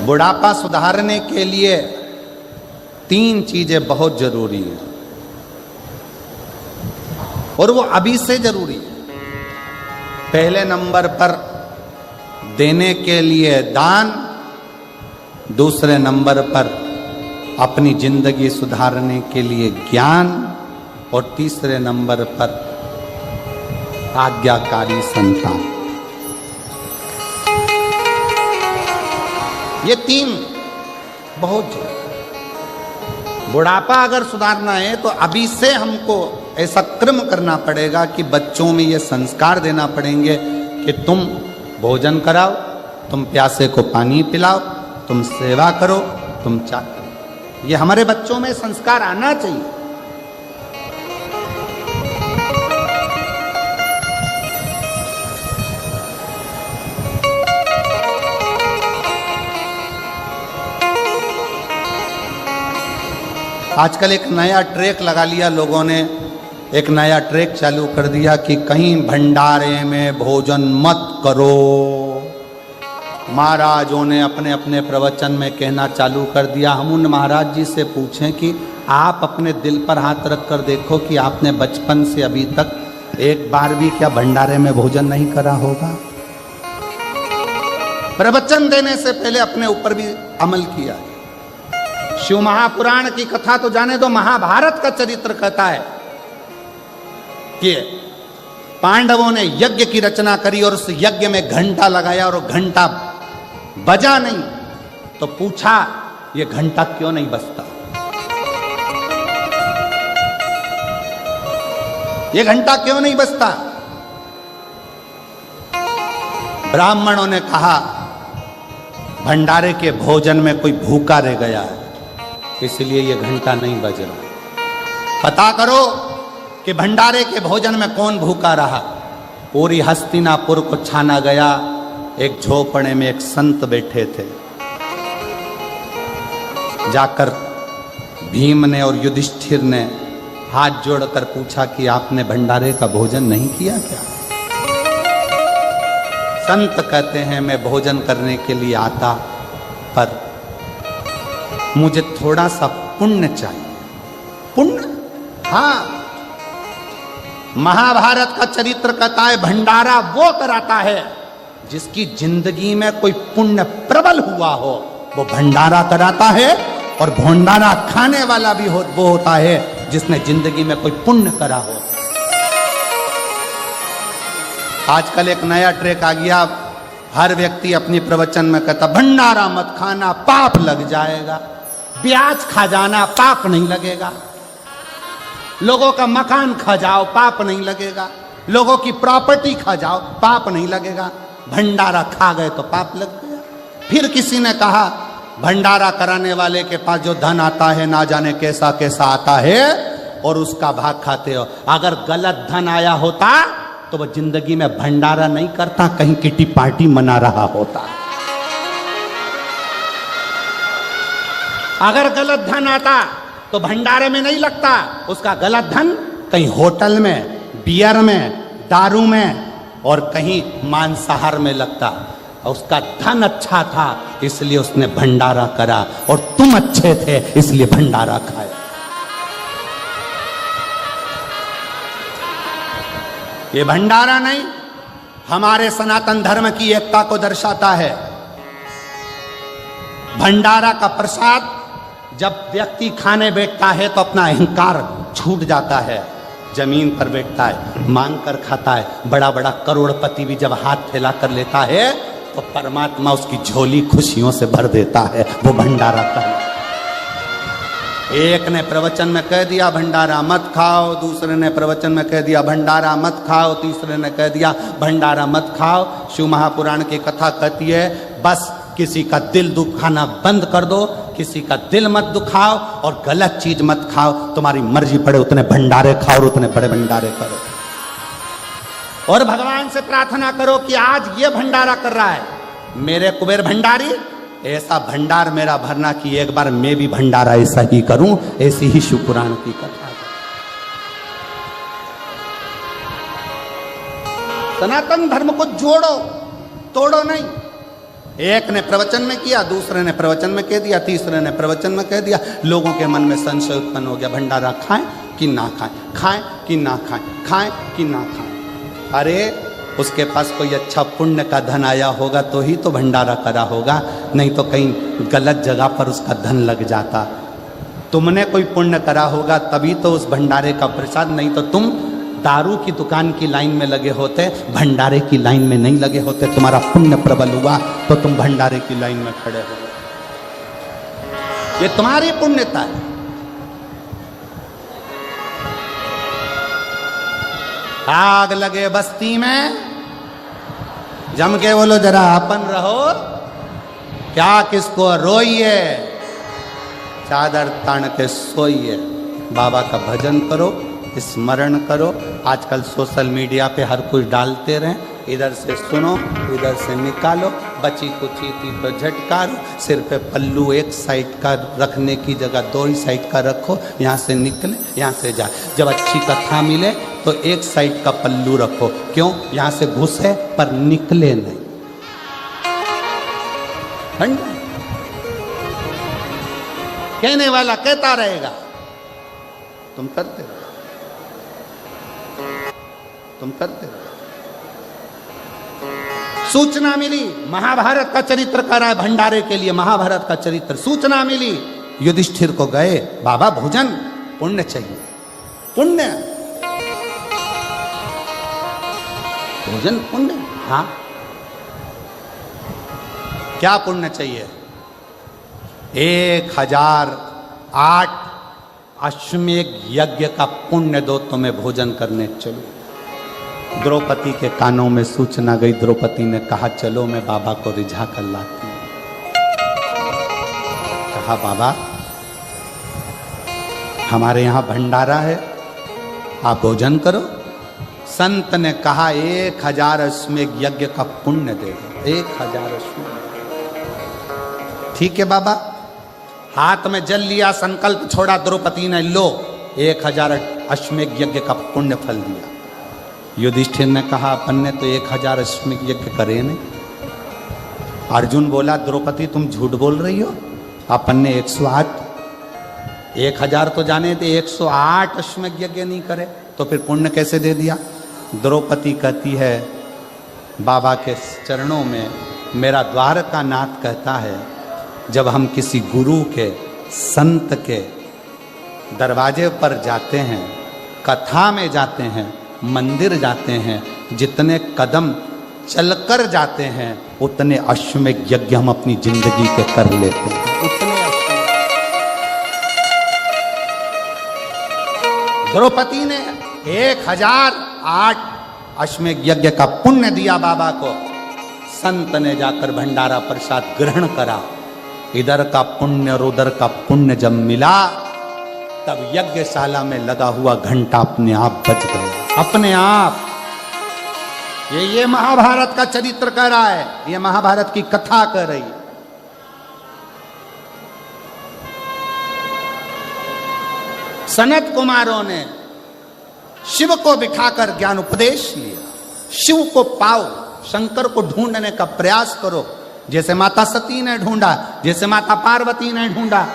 बुढ़ापा सुधारने के लिए 3 चीजें बहुत जरूरी है और वो अभी से जरूरी है। पहले नंबर पर देने के लिए दान, दूसरे नंबर पर अपनी जिंदगी सुधारने के लिए ज्ञान और तीसरे नंबर पर आज्ञाकारी संतान। ये 3 बहुत जरूरी। बुढ़ापा अगर सुधारना है तो अभी से हमको ऐसा क्रम करना पड़ेगा कि बच्चों में ये संस्कार देना पड़ेंगे कि तुम भोजन कराओ, तुम प्यासे को पानी पिलाओ, तुम सेवा करो, तुम चाह करो। ये हमारे बच्चों में संस्कार आना चाहिए। आजकल एक नया ट्रैक लगा लिया लोगों ने, एक नया ट्रैक चालू कर दिया कि कहीं भंडारे में भोजन मत करो। महाराजों ने अपने अपने प्रवचन में कहना चालू कर दिया। हम उन महाराज जी से पूछें कि आप अपने दिल पर हाथ रख कर देखो कि आपने बचपन से अभी तक एक बार भी क्या भंडारे में भोजन नहीं करा होगा? प्रवचन देने से पहले अपने ऊपर भी अमल किया। शिव महापुराण की कथा तो जाने दो, महाभारत का चरित्र कहता है कि पांडवों ने यज्ञ की रचना करी और उस यज्ञ में घंटा लगाया और घंटा बजा नहीं, तो पूछा ये घंटा क्यों नहीं बजता? ये घंटा क्यों नहीं बजता? ब्राह्मणों ने कहा भंडारे के भोजन में कोई भूखा रह गया है, इसलिए ये घंटा नहीं बज रहा। पता करो कि भंडारे के भोजन में कौन भूखा रहा। पूरी हस्तिनापुर को छाना गया। एक झोपड़े में एक संत बैठे थे। जाकर भीम ने और युधिष्ठिर ने हाथ जोड़कर पूछा कि आपने भंडारे का भोजन नहीं किया क्या? संत कहते हैं मैं भोजन करने के लिए आता, पर मुझे थोड़ा सा पुण्य चाहिए। पुण्य? हाँ, महाभारत का चरित्र कहता है भंडारा वो कराता है जिसकी जिंदगी में कोई पुण्य प्रबल हुआ हो, वो भंडारा कराता है। और भंडारा खाने वाला भी वो होता है जिसने जिंदगी में कोई पुण्य करा हो। आजकल एक नया ट्रेक आ गया, हर व्यक्ति अपनी प्रवचन में कहता भंडारा मत खाना पाप लग जाएगा, ब्याज खा जाना पाप नहीं लगेगा, लोगों का मकान खा जाओ पाप नहीं लगेगा, लोगों की प्रॉपर्टी खा जाओ पाप नहीं लगेगा, भंडारा खा गए तो पाप लग गया। फिर किसी ने कहा भंडारा कराने वाले के पास जो धन आता है ना जाने कैसा कैसा आता है और उसका भाग खाते हो। अगर गलत धन आया होता तो वह जिंदगी में भंडारा नहीं करता, कहीं किटी पार्टी मना रहा होता। अगर गलत धन आता तो भंडारे में नहीं लगता, उसका गलत धन कहीं होटल में, बियर में, दारू में और कहीं मांसाहार में लगता। उसका धन अच्छा था इसलिए उसने भंडारा करा, और तुम अच्छे थे इसलिए भंडारा खाया। ये भंडारा नहीं, हमारे सनातन धर्म की एकता को दर्शाता है। भंडारा का प्रसाद जब व्यक्ति खाने बैठता है तो अपना अहंकार छूट जाता है, जमीन पर बैठता है, मांग कर खाता है। बड़ा बड़ा करोड़पति भी जब हाथ फैला कर लेता है तो परमात्मा उसकी झोली खुशियों से भर देता है। वो भंडारा का एक ने प्रवचन में कह दिया भंडारा मत खाओ, दूसरे ने प्रवचन में कह दिया भंडारा मत खाओ, तीसरे ने कह दिया भंडारा मत खाओ। शिव महापुराण की कथा कहती है बस किसी का दिल दुखाना बंद कर दो, किसी का दिल मत दुखाओ और गलत चीज मत खाओ। तुम्हारी मर्जी पड़े उतने भंडारे खाओ और उतने बड़े भंडारे करो, और भगवान से प्रार्थना करो कि आज ये भंडारा कर रहा है मेरे कुबेर भंडारी, ऐसा भंडार मेरा भरना कि एक बार मैं भी भंडारा ऐसा ही करूं। ऐसी ही शिव पुराण की कथा है। सनातन धर्म को जोड़ो, तोड़ो नहीं। एक ने प्रवचन में किया, दूसरे ने प्रवचन में कह दिया, तीसरे ने प्रवचन में कह दिया। लोगों के मन में संशय उत्पन्न हो गया, भंडारा खाएं कि ना खाएं, खाएं कि ना खाएं, खाएं कि ना खाएं। अरे उसके पास कोई अच्छा पुण्य का धन आया होगा तो ही तो भंडारा करा होगा, नहीं तो कहीं गलत जगह पर उसका धन लग जाता। तुमने कोई पुण्य करा होगा तभी तो उस भंडारे का प्रसाद, नहीं तो तुम दारू की दुकान की लाइन में लगे होते, भंडारे की लाइन में नहीं लगे होते। तुम्हारा पुण्य प्रबल हुआ तो तुम भंडारे की लाइन में खड़े हो। ये तुम्हारी पुण्यता है। आग लगे बस्ती में, जम के बोलो जरा अपन रहो, क्या किसको रोइए, चादर तान के सोइए। बाबा का भजन करो, स्मरण करो। आजकल सोशल मीडिया पे हर कुछ डालते रहें, इधर से सुनो इधर से निकालो, बची कुची तो झटकारो। सिर पे पल्लू एक साइड का रखने की जगह दो ही साइड का रखो, यहाँ से निकले यहाँ से जाए। जब अच्छी कथा मिले तो एक साइड का पल्लू रखो, क्यों? यहाँ से घुसे पर निकले नहीं। कहने वाला कहता रहेगा, तुम करते रहो, तुम करते रहो। सूचना मिली, महाभारत का चरित्र कर रहा है भंडारे के लिए, महाभारत का चरित्र। सूचना मिली, युधिष्ठिर को गए, बाबा भोजन पुण्य चाहिए, पुण्य भोजन पुण्य। हाँ, क्या पुण्य चाहिए? 1008 अश्वमेध यज्ञ का पुण्य दो तो मैं भोजन करने चलूं। द्रौपदी के कानों में सूचना गई, द्रौपदी ने कहा चलो मैं बाबा को रिझा कर लाती हूं। कहा बाबा हमारे यहां भंडारा है, आप भोजन करो। संत ने कहा 1000 अश्वमेध यज्ञ का पुण्य दे दो, 1000 अश्वमेध। ठीक है बाबा। हाथ में जल लिया, संकल्प छोड़ा द्रौपदी ने, लो 1000 अश्वमेध यज्ञ का पुण्य फल दिया। युधिष्ठिर ने कहा अपन ने तो 1000 अश्वमेध यज्ञ करे नहीं। अर्जुन बोला द्रौपदी तुम झूठ बोल रही हो, अपन ने 108, 1000 तो जाने थे, 108 अश्वमेध यज्ञ नहीं करे तो फिर पुण्य कैसे दे दिया। द्रौपदी कहती है बाबा के चरणों में मेरा द्वारका नाथ कहता है जब हम किसी गुरु के संत के दरवाजे पर जाते हैं, कथा में जाते हैं, मंदिर जाते हैं, जितने कदम चलकर जाते हैं उतने अश्वमेध यज्ञ हम अपनी जिंदगी के कर लेते हैं। उतने द्रौपदी ने 1008 अश्वमेध यज्ञ का पुण्य दिया बाबा को। संत ने जाकर भंडारा प्रसाद ग्रहण करा। इधर का पुण्य और उधर का पुण्य जब मिला तब यज्ञशाला में लगा हुआ घंटा अपने आप बज गया, अपने आप। ये महाभारत का चरित्र कह रहा है, ये महाभारत की कथा कह रही है। सनत कुमारों ने शिव को बिठाकर ज्ञान उपदेश लिया। शिव को पाओ, शंकर को ढूंढने का प्रयास करो। जैसे माता सती ने ढूंढा, जैसे माता पार्वती ने ढूंढा,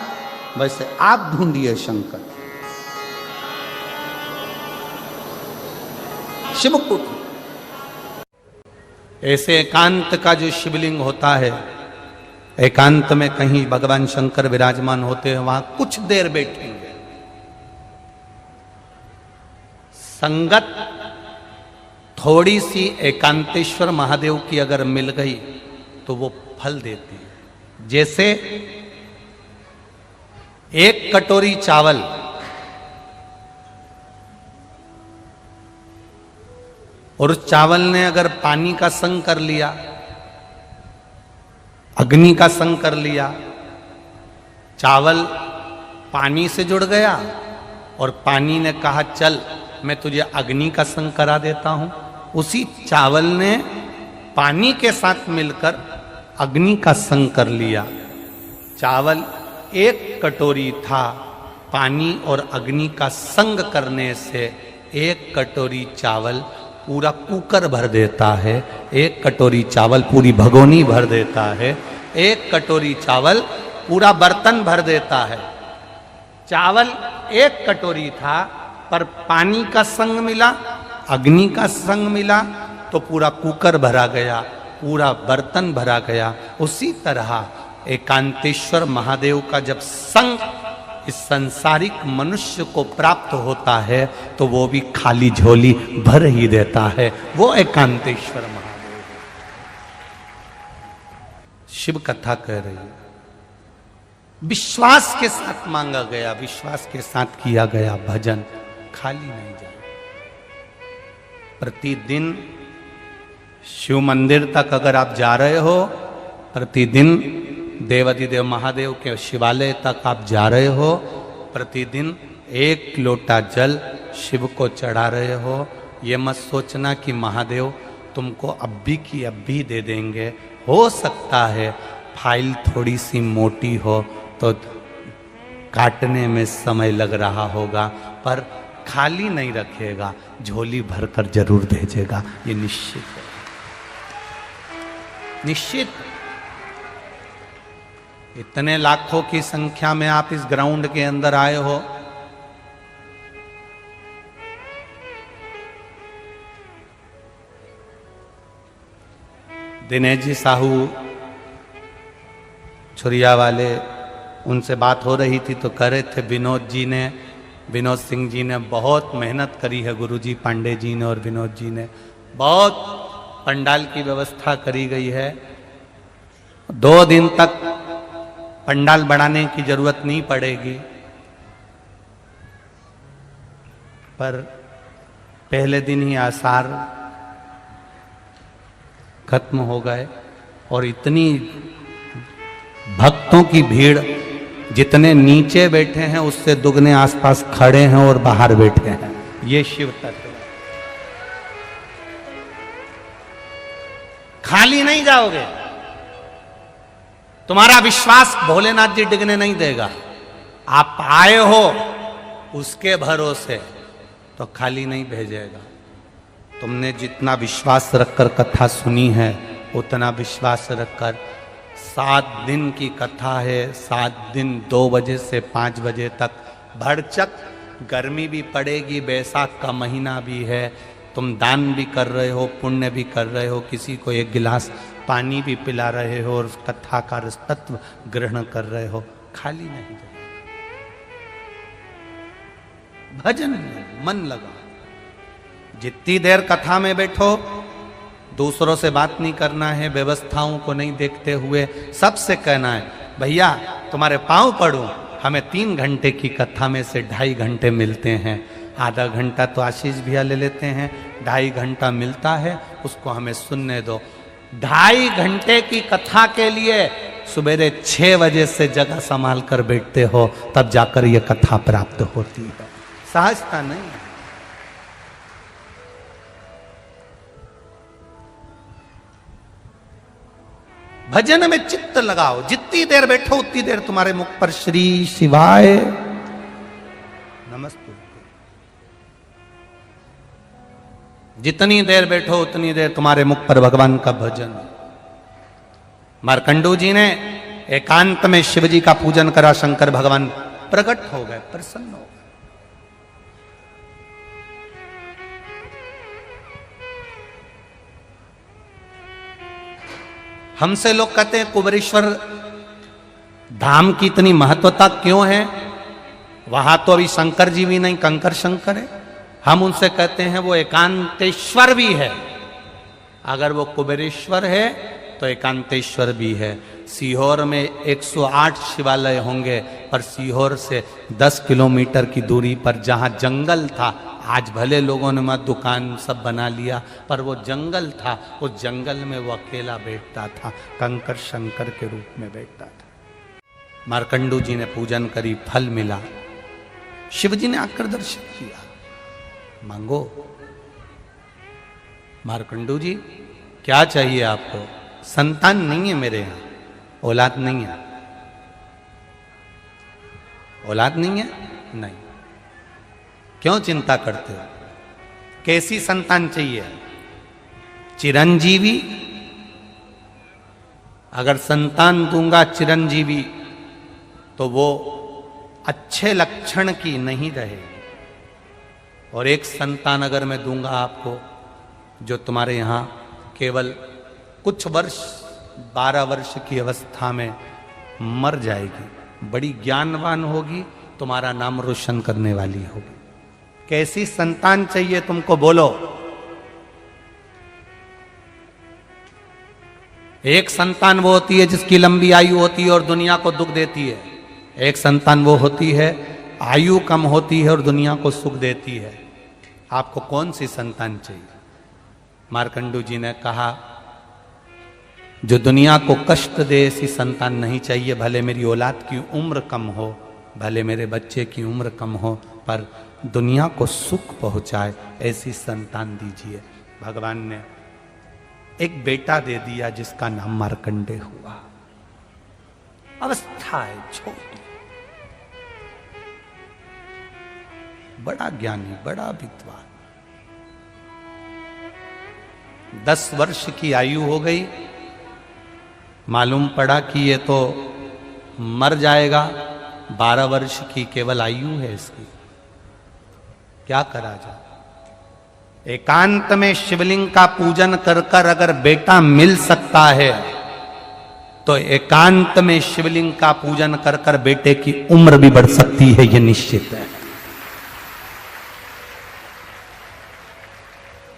वैसे आप ढूंढिए शंकर। शिव को ऐसे एकांत का जो शिवलिंग होता है, एकांत में कहीं भगवान शंकर विराजमान होते हैं, वहां कुछ देर बैठेंगे। संगत थोड़ी सी एकांतेश्वर महादेव की अगर मिल गई तो वो फल देती है। जैसे एक कटोरी चावल और उस चावल ने अगर पानी का संग कर लिया, अग्नि का संग कर लिया, चावल पानी से जुड़ गया और पानी ने कहा चल मैं तुझे अग्नि का संग करा देता हूं। उसी चावल ने पानी के साथ मिलकर अग्नि का संग कर लिया। चावल एक कटोरी था, पानी और अग्नि का संग करने से एक कटोरी चावल पूरा कुकर भर देता है, एक कटोरी चावल पूरी भगोनी भर देता है, एक कटोरी चावल पूरा बर्तन भर देता है। चावल एक कटोरी था पर पानी का संग मिला, अग्नि का संग मिला तो पूरा कुकर भरा गया, पूरा बर्तन भरा गया। उसी तरह एकांतेश्वर महादेव का जब संग इस संसारिक मनुष्य को प्राप्त होता है तो वो भी खाली झोली भर ही देता है। वो एकांतेश्वर महादेव है। शिव कथा कह रही है, विश्वास के साथ मांगा गया, विश्वास के साथ किया गया भजन खाली नहीं जाए। प्रतिदिन शिव मंदिर तक अगर आप जा रहे हो, प्रतिदिन देवाधिदेव महादेव के शिवालय तक आप जा रहे हो, प्रतिदिन 1 लोटा जल शिव को चढ़ा रहे हो, ये मत सोचना कि महादेव तुमको अब भी की अब भी दे देंगे। हो सकता है फाइल थोड़ी सी मोटी हो तो काटने में समय लग रहा होगा, पर खाली नहीं रखेगा, झोली भरकर जरूर भेजेगा, ये निश्चित है, निश्चित। इतने लाखों की संख्या में आप इस ग्राउंड के अंदर आए हो, दिनेश जी साहू छुरिया वाले, उनसे बात हो रही थी तो कह रहे थे विनोद सिंह जी ने बहुत मेहनत करी है, गुरुजी पांडे जी ने और विनोद जी ने बहुत पंडाल की व्यवस्था करी गई है। 2 दिन तक पंडाल बढ़ाने की जरूरत नहीं पड़ेगी, पर पहले दिन ही आसार खत्म हो गए और इतनी भक्तों की भीड़, जितने नीचे बैठे हैं उससे दुगने आसपास खड़े हैं और बाहर बैठे हैं। ये शिव तत्व। खाली नहीं जाओगे, तुम्हारा विश्वास भोलेनाथ जी डिगने नहीं देगा। आप आए हो उसके भरोसे, तो खाली नहीं भेजेगा। तुमने जितना विश्वास रखकर कथा सुनी है उतना विश्वास रखकर 7 दिन की कथा है, 7 दिन 2 बजे से 5 बजे तक भरचक, गर्मी भी पड़ेगी, बैसाख का महीना भी है, तुम दान भी कर रहे हो, पुण्य भी कर रहे हो, किसी को 1 गिलास पानी भी पिला रहे हो और कथा का तत्व ग्रहण कर रहे हो, खाली नहीं जाए। भजन में मन लगा, जितनी देर कथा में बैठो, दूसरों से बात नहीं करना है, व्यवस्थाओं को नहीं देखते हुए सबसे कहना है भैया तुम्हारे पांव पड़ूं, हमें 3 घंटे की कथा में से 2.5 घंटे मिलते हैं, आधा घंटा तो आशीष भैया ले लेते हैं, 2.5 घंटा मिलता है, उसको हमें सुनने दो। 2.5 घंटे की कथा के लिए सुबेरे 6 बजे से जगह संभाल कर बैठते हो, तब जाकर यह कथा प्राप्त होती है, सहजता नहीं। भजन में चित्त लगाओ, जितनी देर बैठो उतनी देर तुम्हारे मुख पर श्री शिवाय नमस्ते, जितनी देर बैठो उतनी देर तुम्हारे मुख पर भगवान का भजन। मार्कंडू जी ने एकांत में शिव जी का पूजन करा, शंकर भगवान प्रकट हो गए, प्रसन्न हो गए। हमसे लोग कहते हैं कुबेरेश्वर धाम की इतनी महत्वता क्यों है, वहां तो अभी शंकर जी भी नहीं, कंकर शंकर है। हम उनसे कहते हैं वो एकांतेश्वर भी है, अगर वो कुबेरेश्वर है तो एकांतेश्वर भी है। सीहोर में 108 शिवालय होंगे, पर सीहोर से 10 किलोमीटर की दूरी पर जहां जंगल था, आज भले लोगों ने मत दुकान सब बना लिया, पर वो जंगल था, उस जंगल में वो अकेला बैठता था, कंकर शंकर के रूप में बैठता था। मार्कंडू जी ने पूजन करी, फल मिला, शिव जी ने आकर दर्शन किया, मांगो। मार्कंडू जी क्या चाहिए आपको? संतान नहीं है मेरे यहां, औलाद नहीं है। औलाद नहीं है? नहीं। क्यों चिंता करते हो? कैसी संतान चाहिए? चिरंजीवी? अगर संतान दूंगा चिरंजीवी तो वो अच्छे लक्षण की नहीं रहेगी, और एक संतान अगर मैं दूंगा आपको जो तुम्हारे यहां केवल कुछ वर्ष 12 वर्ष की अवस्था में मर जाएगी, बड़ी ज्ञानवान होगी, तुम्हारा नाम रोशन करने वाली होगी। कैसी संतान चाहिए तुमको, बोलो। एक संतान वो होती है जिसकी लंबी आयु होती है और दुनिया को दुख देती है, एक संतान वो होती है आयु कम होती है और दुनिया को सुख देती है। आपको कौन सी संतान चाहिए? मार्कंडू जी ने कहा जो दुनिया को कष्ट दे ऐसी संतान नहीं चाहिए, भले मेरी औलाद की उम्र कम हो, भले मेरे बच्चे की उम्र कम हो, पर दुनिया को सुख पहुंचाए ऐसी संतान दीजिए। भगवान ने एक बेटा दे दिया जिसका नाम मार्कंडेय हुआ। अवस्था है छोटी, बड़ा ज्ञानी, बड़ा विद्वान। 10 वर्ष की आयु हो गई, मालूम पड़ा कि ये तो मर जाएगा, 12 वर्ष की केवल आयु है इसकी, क्या करा जाए? एकांत में शिवलिंग का पूजन कर कर अगर बेटा मिल सकता है तो एकांत में शिवलिंग का पूजन कर कर बेटे की उम्र भी बढ़ सकती है, यह निश्चित है।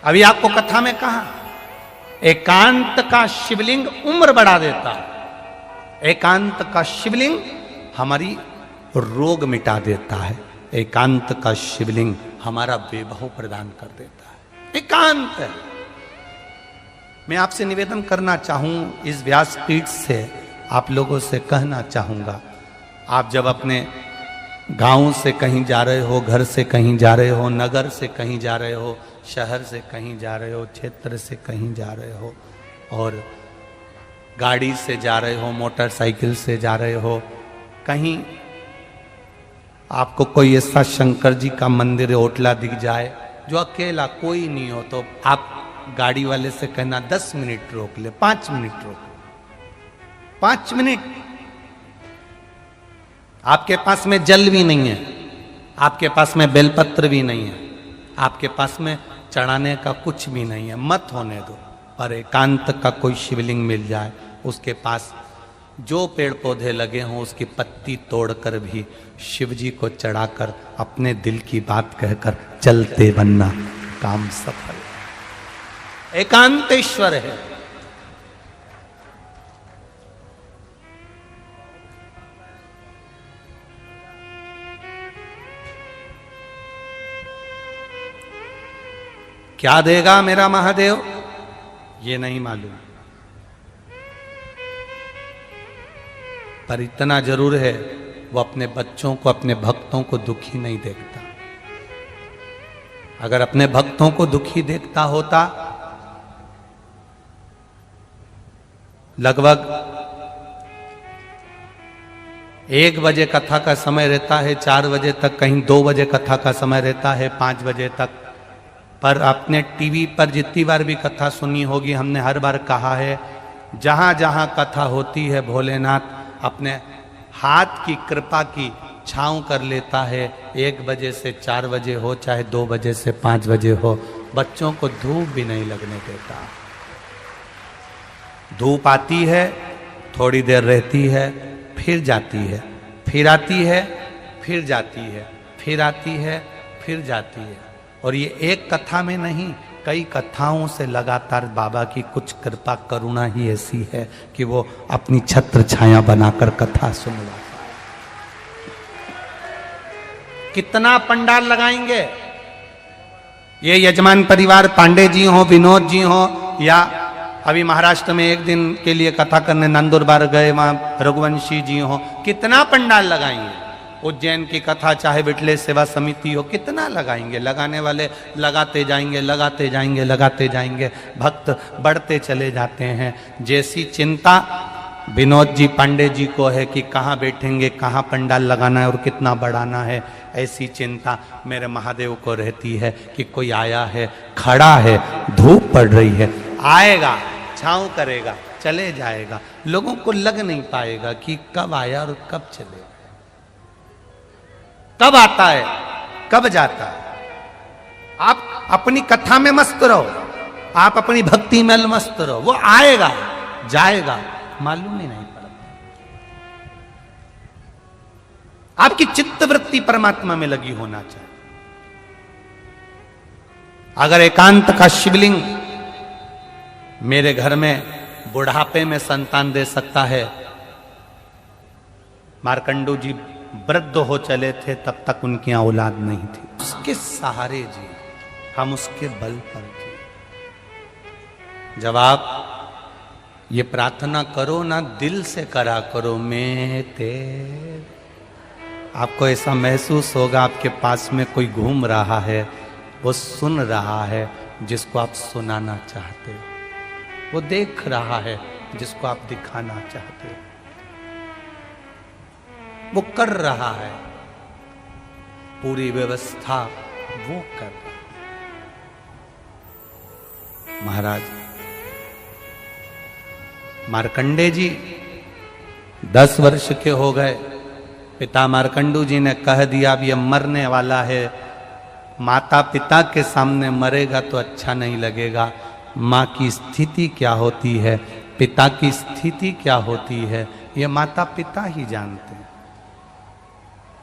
अभी आपको कथा में कहा एकांत का शिवलिंग उम्र बढ़ा देता है, एकांत का शिवलिंग हमारी रोग मिटा देता है, एकांत का शिवलिंग हमारा वैभव प्रदान कर देता है। एकांत है। मैं आपसे निवेदन करना चाहूं, इस व्यासपीठ से आप लोगों से कहना चाहूंगा, आप जब अपने गांव से कहीं जा रहे हो, घर से कहीं जा रहे हो, नगर से कहीं जा रहे हो, शहर से कहीं जा रहे हो, क्षेत्र से कहीं जा रहे हो, और गाड़ी से जा रहे हो, मोटरसाइकिल से जा रहे हो, कहीं आपको कोई ऐसा शंकर जी का मंदिर ओटला दिख जाए जो अकेला कोई नहीं हो, तो आप गाड़ी वाले से कहना 10 मिनट रोक ले, 5 मिनट रोक ले, 5 मिनट। आपके पास में जल भी नहीं है, आपके पास में बेलपत्र भी नहीं है, आपके पास में चढ़ाने का कुछ भी नहीं है, मत होने दो। पर एकांत का कोई शिवलिंग मिल जाए, उसके पास जो पेड़ पौधे लगे हों उसकी पत्ती तोड़कर भी शिव जी को चढ़ाकर अपने दिल की बात कहकर चलते बनना, काम सफल। एकांतेश्वर है। क्या देगा मेरा महादेव ये नहीं मालूम, पर इतना जरूर है वो अपने बच्चों को, अपने भक्तों को दुखी नहीं देखता। अगर अपने भक्तों को दुखी देखता होता, लगभग 1 बजे कथा का समय रहता है, 4 बजे तक, कहीं 2 बजे कथा का समय रहता है, 5 बजे तक। पर आपने टीवी पर जितनी बार भी कथा सुनी होगी, हमने हर बार कहा है, जहां जहां कथा होती है भोलेनाथ अपने हाथ की कृपा की छांव कर लेता है। 1 बजे से 4 बजे हो, चाहे 2 बजे से 5 बजे हो, बच्चों को धूप भी नहीं लगने देता। धूप आती है, थोड़ी देर रहती है, फिर जाती है, फिर आती है, फिर जाती है, फिर आती है, फिर जाती है। और ये एक कथा में नहीं, कई कथाओं से लगातार बाबा की कुछ कृपा करुणा ही ऐसी है कि वो अपनी छत्र छाया बनाकर कथा सुनवाता है। कितना पंडाल लगाएंगे ये यजमान परिवार, पांडे जी हो, विनोद जी हो, या अभी महाराष्ट्र में 1 दिन के लिए कथा करने नंदुरबार गए, वहां रघुवंशी जी हो, कितना पंडाल लगाएंगे। उज्जैन की कथा चाहे विटले सेवा समिति हो, कितना लगाएंगे। लगाने वाले लगाते जाएंगे, लगाते जाएंगे, लगाते जाएंगे, भक्त बढ़ते चले जाते हैं। जैसी चिंता विनोद जी पांडे जी को है कि कहाँ बैठेंगे, कहाँ पंडाल लगाना है और कितना बढ़ाना है, ऐसी चिंता मेरे महादेव को रहती है कि कोई आया है, खड़ा है, धूप पड़ रही है, आएगा, छाँव करेगा, चले जाएगा। लोगों को लग नहीं पाएगा कि कब आया और कब चलेगा, कब आता है, कब जाता है। आप अपनी कथा में मस्त रहो, आप अपनी भक्ति में मस्त रहो, वो आएगा जाएगा मालूम ही नहीं पड़ता। आपकी चित्त वृत्ति परमात्मा में लगी होना चाहिए। अगर एकांत का शिवलिंग मेरे घर में बुढ़ापे में संतान दे सकता है, मार्कंडू जी वृद्ध हो चले थे तब तक उनकी औलाद नहीं थी, उसके सहारे जी, हम उसके बल पर जी। जब आप ये प्रार्थना करो ना, दिल से करा करो, मैं तेरे, आपको ऐसा महसूस होगा आपके पास में कोई घूम रहा है, वो सुन रहा है जिसको आप सुनाना चाहते हो, वो देख रहा है जिसको आप दिखाना चाहते हो, वो कर रहा है, पूरी व्यवस्था वो कर रहा है। महाराज मार्कंडे जी 10 वर्ष के हो गए, पिता मार्कंडू जी ने कह दिया अब ये मरने वाला है, माता पिता के सामने मरेगा तो अच्छा नहीं लगेगा। माँ की स्थिति क्या होती है, पिता की स्थिति क्या होती है, ये माता पिता ही जानते हैं।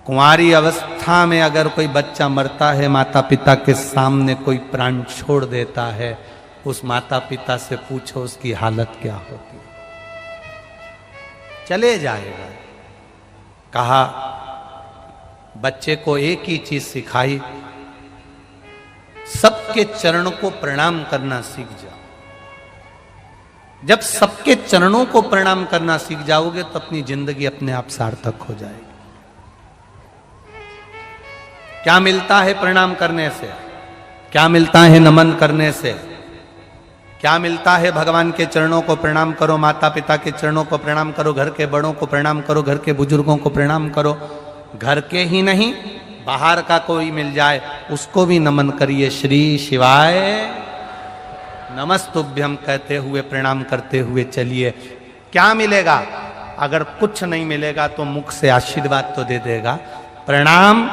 कुंवारी अवस्था में अगर कोई बच्चा मरता है, माता पिता के सामने कोई प्राण छोड़ देता है, उस माता पिता से पूछो उसकी हालत क्या होती है। चले जाएगा। कहा बच्चे को एक ही चीज सिखाई, सबके चरणों को प्रणाम करना सीख जाओ। जब सबके चरणों को प्रणाम करना सीख जाओगे तो अपनी जिंदगी अपने आप सार्थक हो जाएगी। क्या मिलता है प्रणाम करने से, क्या मिलता है नमन करने से, क्या मिलता है? भगवान के चरणों को प्रणाम करो, माता पिता के चरणों को प्रणाम करो, घर के बड़ों को प्रणाम करो, घर के बुजुर्गों को प्रणाम करो, घर के ही नहीं, बाहर का कोई मिल जाए उसको भी नमन करिए। श्री शिवाय नमस्तुभ्यम कहते हुए, प्रणाम करते हुए चलिए। क्या मिलेगा? अगर कुछ नहीं मिलेगा तो मुख से आशीर्वाद तो दे देगा। प्रणाम,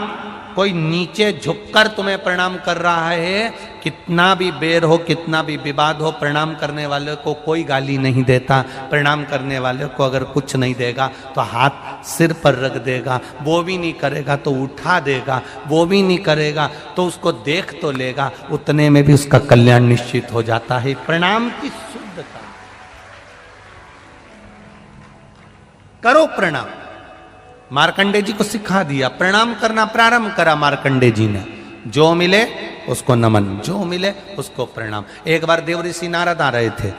कोई नीचे झुककर तुम्हें प्रणाम कर रहा है, कितना भी बेर हो, कितना भी विवाद हो, प्रणाम करने वाले को कोई गाली नहीं देता। प्रणाम करने वाले को अगर कुछ नहीं देगा तो हाथ सिर पर रख देगा, वो भी नहीं करेगा तो उठा देगा, वो भी नहीं करेगा तो उसको देख तो लेगा, उतने में भी उसका कल्याण निश्चित हो जाता है। प्रणाम की शुद्धता। करो प्रणाम। मार्कंडे जी को सिखा दिया, प्रणाम करना प्रारंभ करा मार्कंडे जी ने। जो मिले उसको नमन, जो मिले उसको प्रणाम। एक बार देवऋषि नारद आ रहे थे,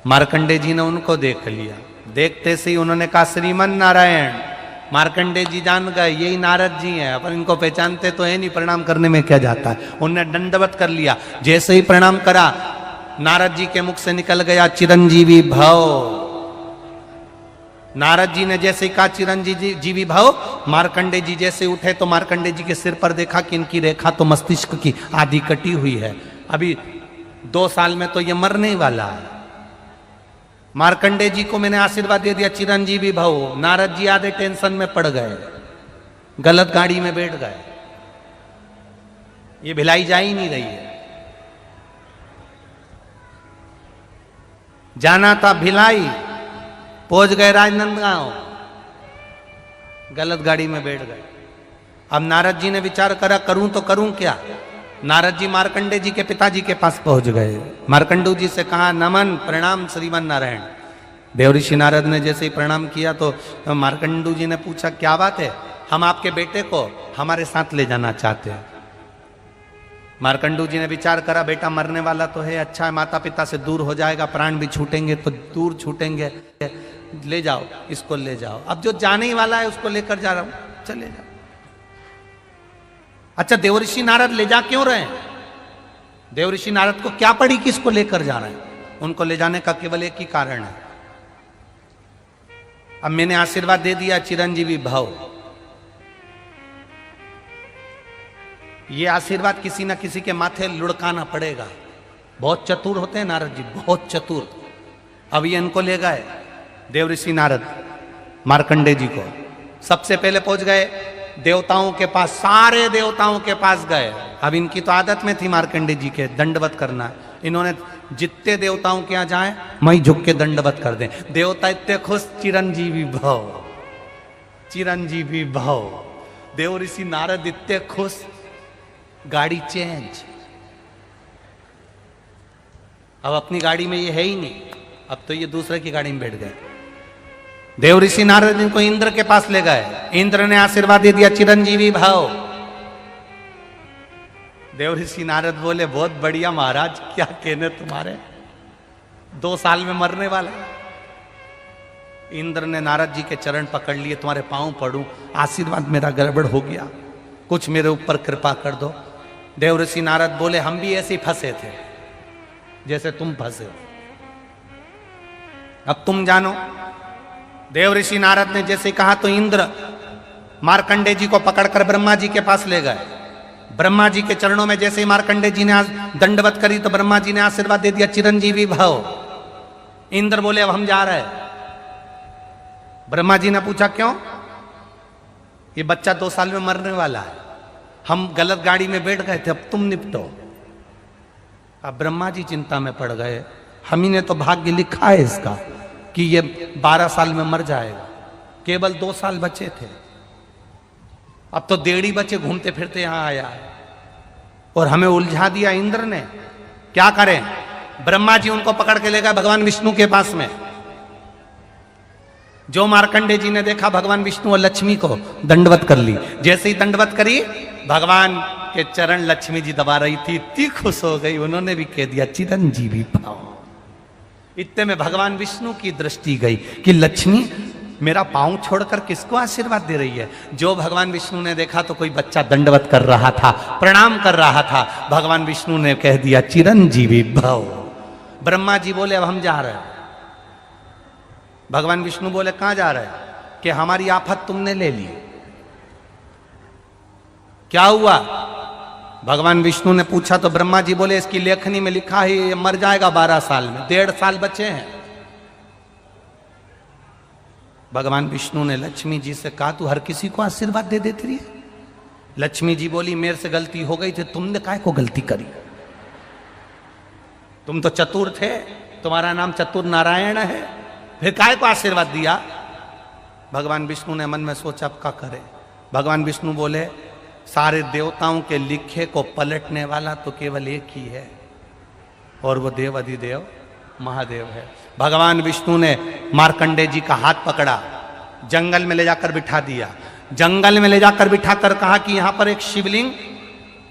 मार्कंडे जी ने उनको देख लिया। देखते से ही उन्होंने कहा श्रीमन नारायण। मार्कंडे जी जान गए यही नारद जी हैं, अपन इनको पहचानते तो है नहीं, प्रणाम करने में क्या जाता है। उन्होंने दंडवत कर लिया। जैसे ही प्रणाम करा, नारद जी के मुख से निकल गया चिरंजीवी भव। नारद जी ने जैसे कहा चिरंजीवी भव, मार्कंडे जी जैसे उठे तो मार्कंडे जी के सिर पर देखा कि इनकी रेखा तो मस्तिष्क की आधी कटी हुई है, अभी 2 साल में तो ये मरने वाला है। मार्कंडे जी को मैंने आशीर्वाद दे दिया चिरंजीवी भव। नारद जी आधे टेंशन में पड़ गए, गलत गाड़ी में बैठ गए। ये भिलाई जा ही नहीं रही है। जाना था भिलाई, पहुंच गए राजनांदगांव, गलत गाड़ी में बैठ गए। अब नारद जी ने विचार करा करूं तो करूं क्या। नारद जी मार्कंडे जी के पिताजी के पास पहुंच गए। मार्कंडू जी से कहा नमन प्रणाम श्रीमन नारायण। देवऋषि नारद ने जैसे ही प्रणाम किया तो मार्कंडू जी ने पूछा क्या बात है, हम आपके बेटे को हमारे साथ ले जाना चाहते हैं। मार्कंडू जी ने विचार करा बेटा मरने वाला तो है, अच्छा है, माता पिता से दूर हो जाएगा, प्राण भी छूटेंगे तो दूर छूटेंगे, ले जाओ इसको ले जाओ। अब जो जाने ही वाला है उसको लेकर जा रहा हूं, चले जाओ। अच्छा देवऋषि नारद ले जा क्यों रहे हैं? देवऋषि नारद को क्या पड़ी कि इसको लेकर जा रहे हैं? उनको ले जाने का केवल एक ही कारण है। अब मैंने आशीर्वाद दे दिया चिरंजीवी भव। ये आशीर्वाद किसी ना किसी के माथे लुढ़काना पड़ेगा। बहुत चतुर होते हैं नारद जी, बहुत चतुर। अब ये इनको ले गए देवऋषि नारद मार्कंडे जी को। सबसे पहले पहुंच गए देवताओं के पास, सारे देवताओं के पास गए। अब इनकी तो आदत में थी मार्कंडे जी के दंडवत करना। इन्होंने जितने देवताओं के यहाँ जाए वहीं झुक के दंडवत कर दें। देवता इतने खुश, चिरंजीवी भव, चिरंजीवी भव। देवऋषि नारद इतने खुश, गाड़ी चेंज। अब अपनी गाड़ी में ये है ही नहीं, अब तो ये दूसरे की गाड़ी में बैठ गए। देवऋषि नारद इनको इंद्र के पास ले गए। इंद्र ने आशीर्वाद दे दिया चिरंजीवी भव। देवऋषि नारद बोले बहुत बढ़िया महाराज, क्या कहने तुम्हारे, 2 साल में मरने वाला। इंद्र ने नारद जी के चरण पकड़ लिए, तुम्हारे पांव पड़ूं, आशीर्वाद मेरा गड़बड़ हो गया, कुछ मेरे ऊपर कृपा कर दो। देवऋषि नारद बोले हम भी ऐसे ही फंसे थे जैसे तुम फंसे हो, अब तुम जानो। देवऋषि नारद ने जैसे कहा तो इंद्र मार्कंडे जी को पकड़कर ब्रह्मा जी के पास ले गए। ब्रह्मा जी के चरणों में जैसे ही मार्कंडे जी ने दंडवत करी तो ब्रह्मा जी ने आशीर्वाद दे दिया चिरंजीवी भव। इंद्र बोले अब हम जा रहे हैं। ब्रह्मा जी ने पूछा क्यों? ये बच्चा 2 साल में मरने वाला है, हम गलत गाड़ी में बैठ गए थे, अब तुम निपटो। अब ब्रह्मा जी चिंता में पड़ गए, हम ही ने तो भाग्य लिखा है इसका कि ये 12 साल में मर जाएगा, केवल 2 साल बचे थे, अब तो 1.5 बचे घूमते फिरते यहां आया है और हमें उलझा दिया इंद्र ने। क्या करें? ब्रह्मा जी उनको पकड़ के ले गए भगवान विष्णु के पास में। जो मार्कंडे जी ने देखा भगवान विष्णु और लक्ष्मी को दंडवत कर ली। जैसे ही दंडवत करी भगवान के चरण लक्ष्मी जी दबा रही थी, इतनी खुश हो गई, उन्होंने भी कह दिया चिरंजीवी भव। इतने में भगवान विष्णु की दृष्टि गई कि लक्ष्मी मेरा पांव छोड़कर किसको आशीर्वाद दे रही है। जो भगवान विष्णु ने देखा तो कोई बच्चा दंडवत कर रहा था, प्रणाम कर रहा था। भगवान विष्णु ने कह दिया चिरंजीवी भव। ब्रह्मा जी बोले अब हम जा रहे हैं। भगवान विष्णु बोले कहां जा रहे हैं? कि हमारी आफत तुमने ले ली, क्या हुआ? भगवान विष्णु ने पूछा तो ब्रह्मा जी बोले इसकी लेखनी में लिखा है ये मर जाएगा 12 साल में, 1.5 साल बचे हैं। भगवान विष्णु ने लक्ष्मी जी से कहा तू हर किसी को आशीर्वाद दे देती रही। लक्ष्मी जी बोली मेरे से गलती हो गई थी, तुमने काहे को गलती करी? तुम तो चतुर थे, तुम्हारा नाम चतुर नारायण है, फिर काहे को आशीर्वाद दिया? भगवान विष्णु ने मन में सोचा अब क्या करे। भगवान विष्णु बोले सारे देवताओं के लिखे को पलटने वाला तो केवल एक ही है और वो देव अधिदेव महादेव है। भगवान विष्णु ने मार्कंडे जी का हाथ पकड़ा, जंगल में ले जाकर बिठा दिया। जंगल में ले जाकर बिठाकर कहा कि यहां पर एक शिवलिंग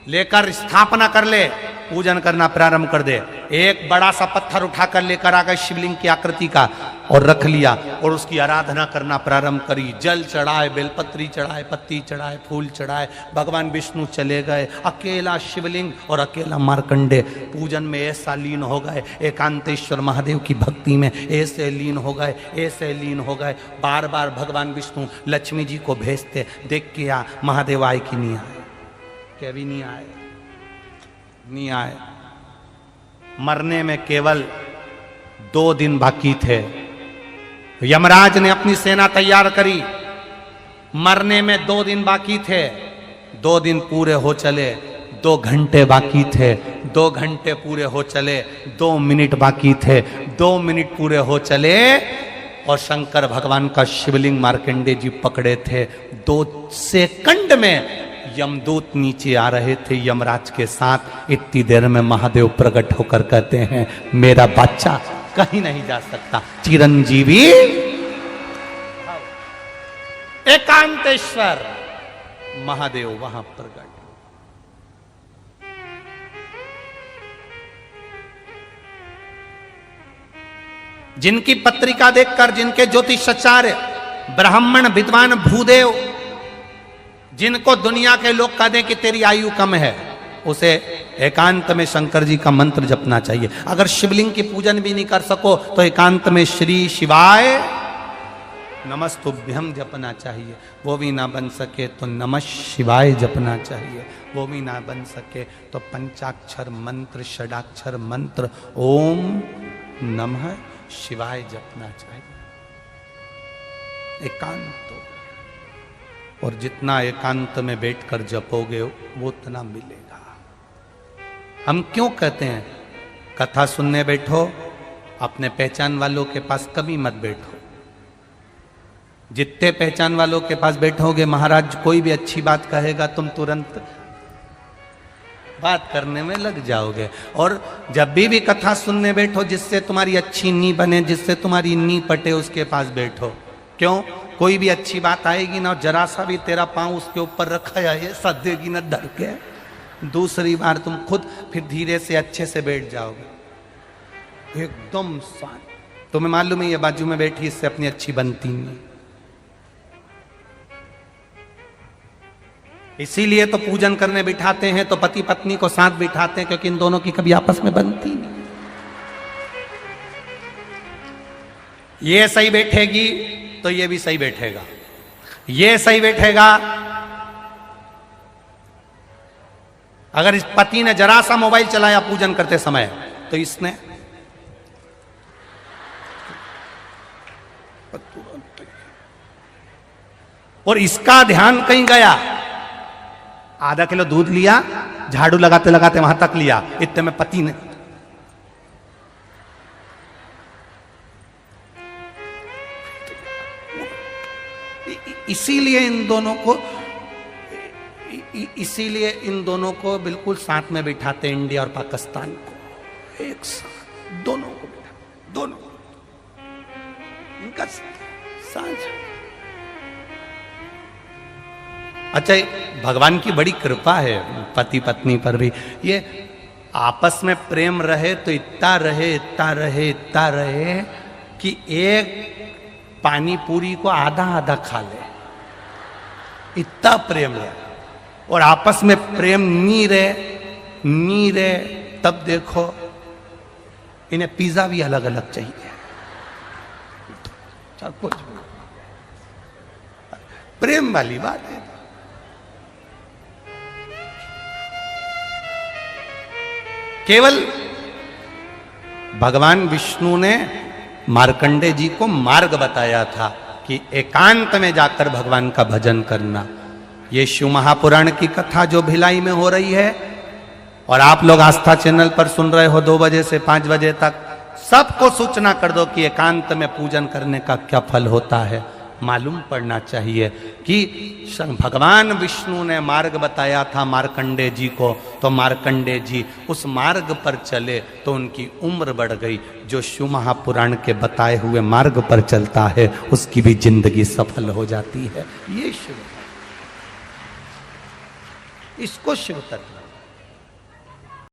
लेकर स्थापना कर ले, पूजन करना प्रारंभ कर दे। एक बड़ा सा पत्थर उठाकर लेकर आ गए शिवलिंग की आकृति का और रख लिया और उसकी आराधना करना प्रारंभ करी। जल चढ़ाए, बेलपत्री चढ़ाए, पत्ती चढ़ाए, फूल चढ़ाए। भगवान विष्णु चले गए, अकेला शिवलिंग और अकेला मार्कंडे पूजन में ऐसा लीन हो गए, एकांतेश्वर महादेव की भक्ति में ऐसे लीन हो गए, ऐसे लीन हो गए। बार बार भगवान विष्णु लक्ष्मी जी को भेजते, देख के आ महादेव आए कि नहीं आए, क्या भी नहीं आए, नहीं आए। मरने में केवल 2 दिन बाकी थे। यमराज ने अपनी सेना तैयार करी, मरने में 2 दिन बाकी थे। 2 दिन पूरे हो चले, 2 घंटे बाकी थे, 2 घंटे पूरे हो चले, 2 मिनट बाकी थे, 2 मिनट पूरे हो चले और शंकर भगवान का शिवलिंग मार्कंडे जी पकड़े थे। 2 सेकंड में यमदूत नीचे आ रहे थे यमराज के साथ। इतनी देर में महादेव प्रकट होकर कहते हैं मेरा बच्चा कहीं नहीं जा सकता, चिरंजीवी एकांतेश्वर महादेव वहां प्रकट। जिनकी पत्रिका देखकर, जिनके ज्योतिषाचार्य ब्राह्मण विद्वान भूदेव, जिनको दुनिया के लोग कह दें कि तेरी आयु कम है, उसे एकांत में शंकर जी का मंत्र जपना चाहिए। अगर शिवलिंग की पूजन भी नहीं कर सको तो एकांत में श्री शिवाय नमस्तुभ्यम जपना चाहिए। वो भी ना बन सके तो नमः शिवाय जपना चाहिए। वो भी ना बन सके तो पंचाक्षर मंत्र, षडाक्षर मंत्र ओम नमः शिवाय जपना चाहिए। एकांत, और जितना एकांत में बैठकर जपोगे वो उतना मिलेगा। हम क्यों कहते हैं कथा सुनने बैठो, अपने पहचान वालों के पास कभी मत बैठो। जितने पहचान वालों के पास बैठोगे महाराज कोई भी अच्छी बात कहेगा तुम तुरंत बात करने में लग जाओगे। और जब भी कथा सुनने बैठो जिससे तुम्हारी अच्छी नी बने, जिससे तुम्हारी नी पटे, उसके पास बैठो। क्यों? कोई भी अच्छी बात आएगी ना, जरा सा भी तेरा पांव उसके ऊपर रखा है सदेगी ना धर के, दूसरी बार तुम खुद फिर धीरे से अच्छे से बैठ जाओगे एकदम शांत। तुम्हें मालूम है ये बाजू में बैठी इससे अपनी अच्छी बनती नहीं। इसीलिए तो पूजन करने बिठाते हैं तो पति पत्नी को साथ बिठाते हैं, क्योंकि इन दोनों की कभी आपस में बनती नहीं। ये सही बैठेगी तो ये भी सही बैठेगा, ये सही बैठेगा। अगर इस पति ने जरा सा मोबाइल चलाया पूजन करते समय तो इसने और इसका ध्यान कहीं गया, आधा किलो दूध लिया, झाड़ू लगाते लगाते वहां तक लिया, इतने में पति ने इसीलिए इन दोनों को बिल्कुल साथ में बिठाते, इंडिया और पाकिस्तान को एक साथ, दोनों को बिठा, दोनों इनका साझ। अच्छा, भगवान की बड़ी कृपा है पति पत्नी पर भी। ये आपस में प्रेम रहे तो इतना रहे, इतना रहे, इतना रहे कि एक पानी पूरी को आधा आधा खा ले, इतना प्रेम है। और आपस में प्रेम नी रहे तब देखो इन्हें पिज्जा भी अलग अलग चाहिए। कुछ प्रेम वाली बात है। केवल भगवान विष्णु ने मार्कंडे जी को मार्ग बताया था कि एकांत में जाकर भगवान का भजन करना। ये शिव महापुराण की कथा जो भिलाई में हो रही है और आप लोग आस्था चैनल पर सुन रहे हो 2 बजे से 5 बजे तक, सबको सूचना कर दो कि एकांत में पूजन करने का क्या फल होता है। मालूम पड़ना चाहिए कि भगवान विष्णु ने मार्ग बताया था मार्कंडे जी को, तो मार्कंडे जी उस मार्ग पर चले तो उनकी उम्र बढ़ गई। जो शिव महापुराण के बताए हुए मार्ग पर चलता है उसकी भी जिंदगी सफल हो जाती है। ये शिव, इसको शिव तत्व